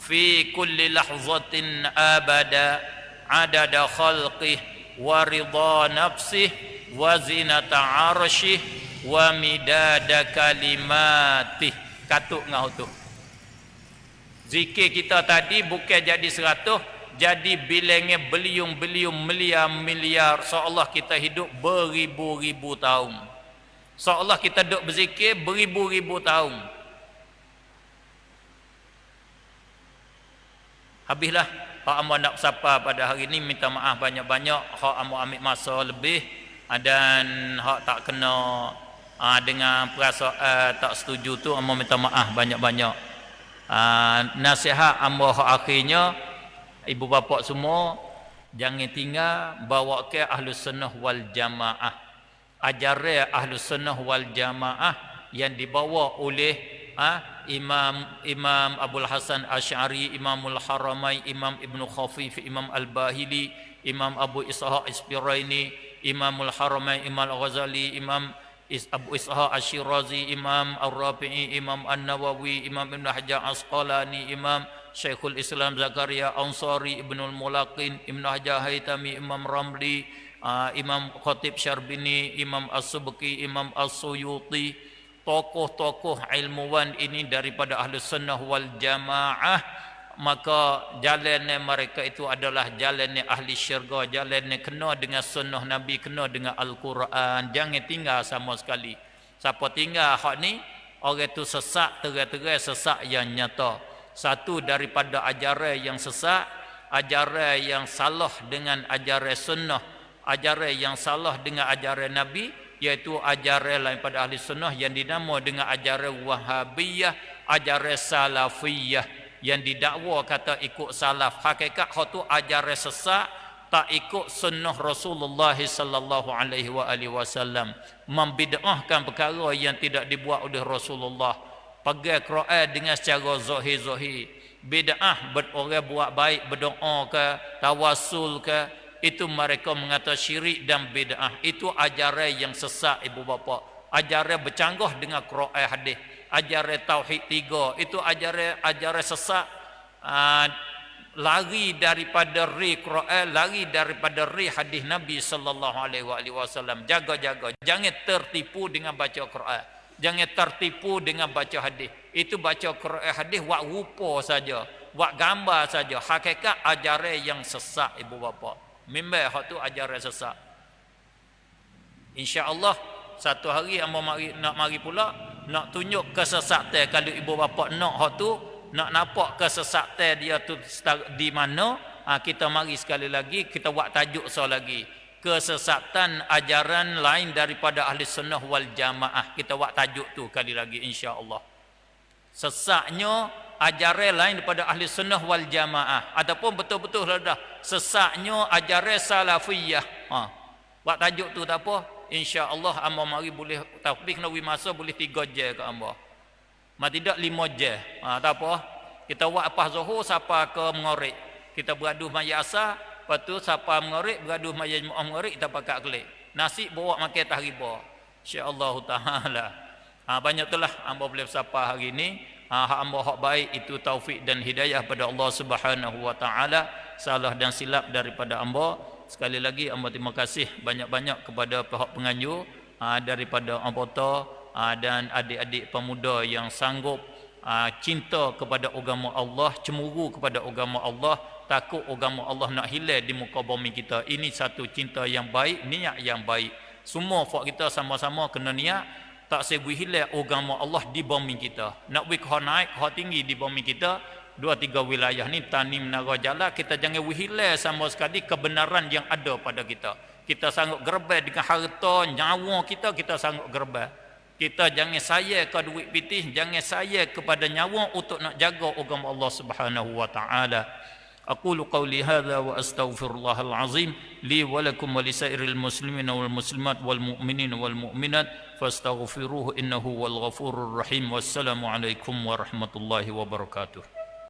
Speaker 1: fi kulli lahzatin abada adada khalqih wa ridha nafsih wa zinata arsyih wa midada kalimatih. Katuk ngau tu. Zikir kita tadi bukan jadi 100, jadi bilangnya beliung-beliung, miliar-miliar. Seolah kita hidup beribu-ribu tahun. Seolah kita duduk berzikir beribu-ribu tahun. Habislah. Hak amu nak sapa pada hari ini, minta maaf banyak-banyak. Hak amu ambil masa lebih. Dan hak tak kena dengan perasaan tak setuju tu, amu minta maaf banyak-banyak. Nasihat amu hak akhirnya, ibu bapa semua jangan tinggal bawa ke Ahlus Sunnah wal Jamaah. Ajaran Ahlus Sunnah wal Jamaah yang dibawa oleh Imam Abdul Hasan Asy'ari, Imamul Haramain, Imam Ibnu Khafif, Imam Al-Bahili, Imam Abu Ishaq Ispiraini, Imamul Haramain, Imam Al-Ghazali, Imam Abu Ishaq Asy-Syirazi, Imam Ar-Rafi'i, Imam An-Nawawi, Imam Ibn Hajar Asqalani, Imam Syekhul Islam Zakaria Ansari, Ibnul Mulaqin, Ibn Hajar Haytami, Imam Ramli, Imam Khatib Syarbini, Imam As-Subki, Imam As-Suyuti, tokoh-tokoh ilmuwan ini daripada ahli sunnah wal jamaah, maka jalannya mereka itu adalah jalannya ahli syurga, jalannya kena dengan sunnah Nabi, kena dengan Al-Quran. Jangan tinggal sama sekali. Siapa tinggal hak ni, orang itu sesak, terai-terai sesak yang nyata. Satu daripada ajaran yang sesak, ajaran yang salah dengan ajaran sunnah, ajaran yang salah dengan ajaran Nabi, iaitu ajaran lain pada ahli sunnah yang dinama dengan ajaran Wahabiyah, ajaran Salafiyah, yang didakwa kata ikut salaf. Hakikat hak tu ajaran sesat, tak ikut sunnah Rasulullah sallallahu alaihi wasallam, membid'ahkan perkara yang tidak dibuat oleh Rasulullah, pegang Quran dengan secara zahir-zahir, bid'ah orang buat baik, berdoa ke, tawasul ke, itu mereka mengata syirik dan bid'ah. Itu ajaran yang sesat, ibu bapa. Ajaran bercanggah dengan Quran hadis. Ajaran tauhid 3 itu ajaran sesat, lari daripada ri Quran, lari daripada ri hadis Nabi sallallahu alaihi wasallam. Jaga-jaga, jangan tertipu dengan baca Quran, jangan tertipu dengan baca hadis. Itu baca Quran hadis buat rupa saja, buat gambar saja. Hakikat ajaran yang sesat, ibu bapa. Memang hak tu ajaran sesat. Insya-Allah satu hari hamba nak mari pula nak tunjuk kesesatan. Kalau ibu bapa nak hak tu, nak nampak kesesatan dia tu di mana, kita mari sekali lagi kita buat tajuk lagi. Kesesatan ajaran lain daripada ahli sunnah wal jamaah. Kita buat tajuk tu kali lagi insya-Allah. Sesatnya ajaran lain daripada ahli sunnah wal jamaah, ataupun betul-betul dah sesatnya ajaran salafiyah. Buat tajuk tu tak apa, insya-Allah hamba mari boleh, tapi kena masa boleh 3 jam ke hamba. Tidak 5 jam. Tak apa. Kita buat apa zuhur siapa ke mengorik. Kita beraduh mayat asar, lepas tu siapa mengorik beraduh mayat mengorik, kita pakai kelik. Nasi bawa makan tah riba. Insya-Allah taala. Banyak itulah hamba boleh bersapa hari ini. Hak hamba hak baik itu taufik dan hidayah pada Allah Subhanahu wa taala. Salah dan silap daripada hamba. Sekali lagi hamba terima kasih banyak-banyak kepada pihak penganjur daripada anggota dan adik-adik pemuda yang sanggup cinta kepada agama Allah, cemburu kepada agama Allah, takut agama Allah nak hilang di muka bumi kita. Ini satu cinta yang baik, niat yang baik. Semua kita sama-sama kena niat tak sebui hilang agama Allah di bumi kita. Nak bui kau naik, kau tinggi di bumi kita. 2-3 wilayah ni Tanim, Nara Jala, kita jangan hilang sama sekali kebenaran yang ada pada kita. Kita sanggup gerbai dengan harta, nyawa kita, kita sanggup gerbai. Kita jangan sayang ke duit pitih, jangan sayang kepada nyawa untuk nak jaga agama Allah Subhanahu wa taala. Aqulu qawli hadza wa astaghfirullahal azim li wa lakum wa lisairil muslimin wal muslimat wal mu'minin wal mu'minat fastaghfiruhu innahu wal ghafurur rahim. Wassalamu alaikum warahmatullahi wabarakatuh.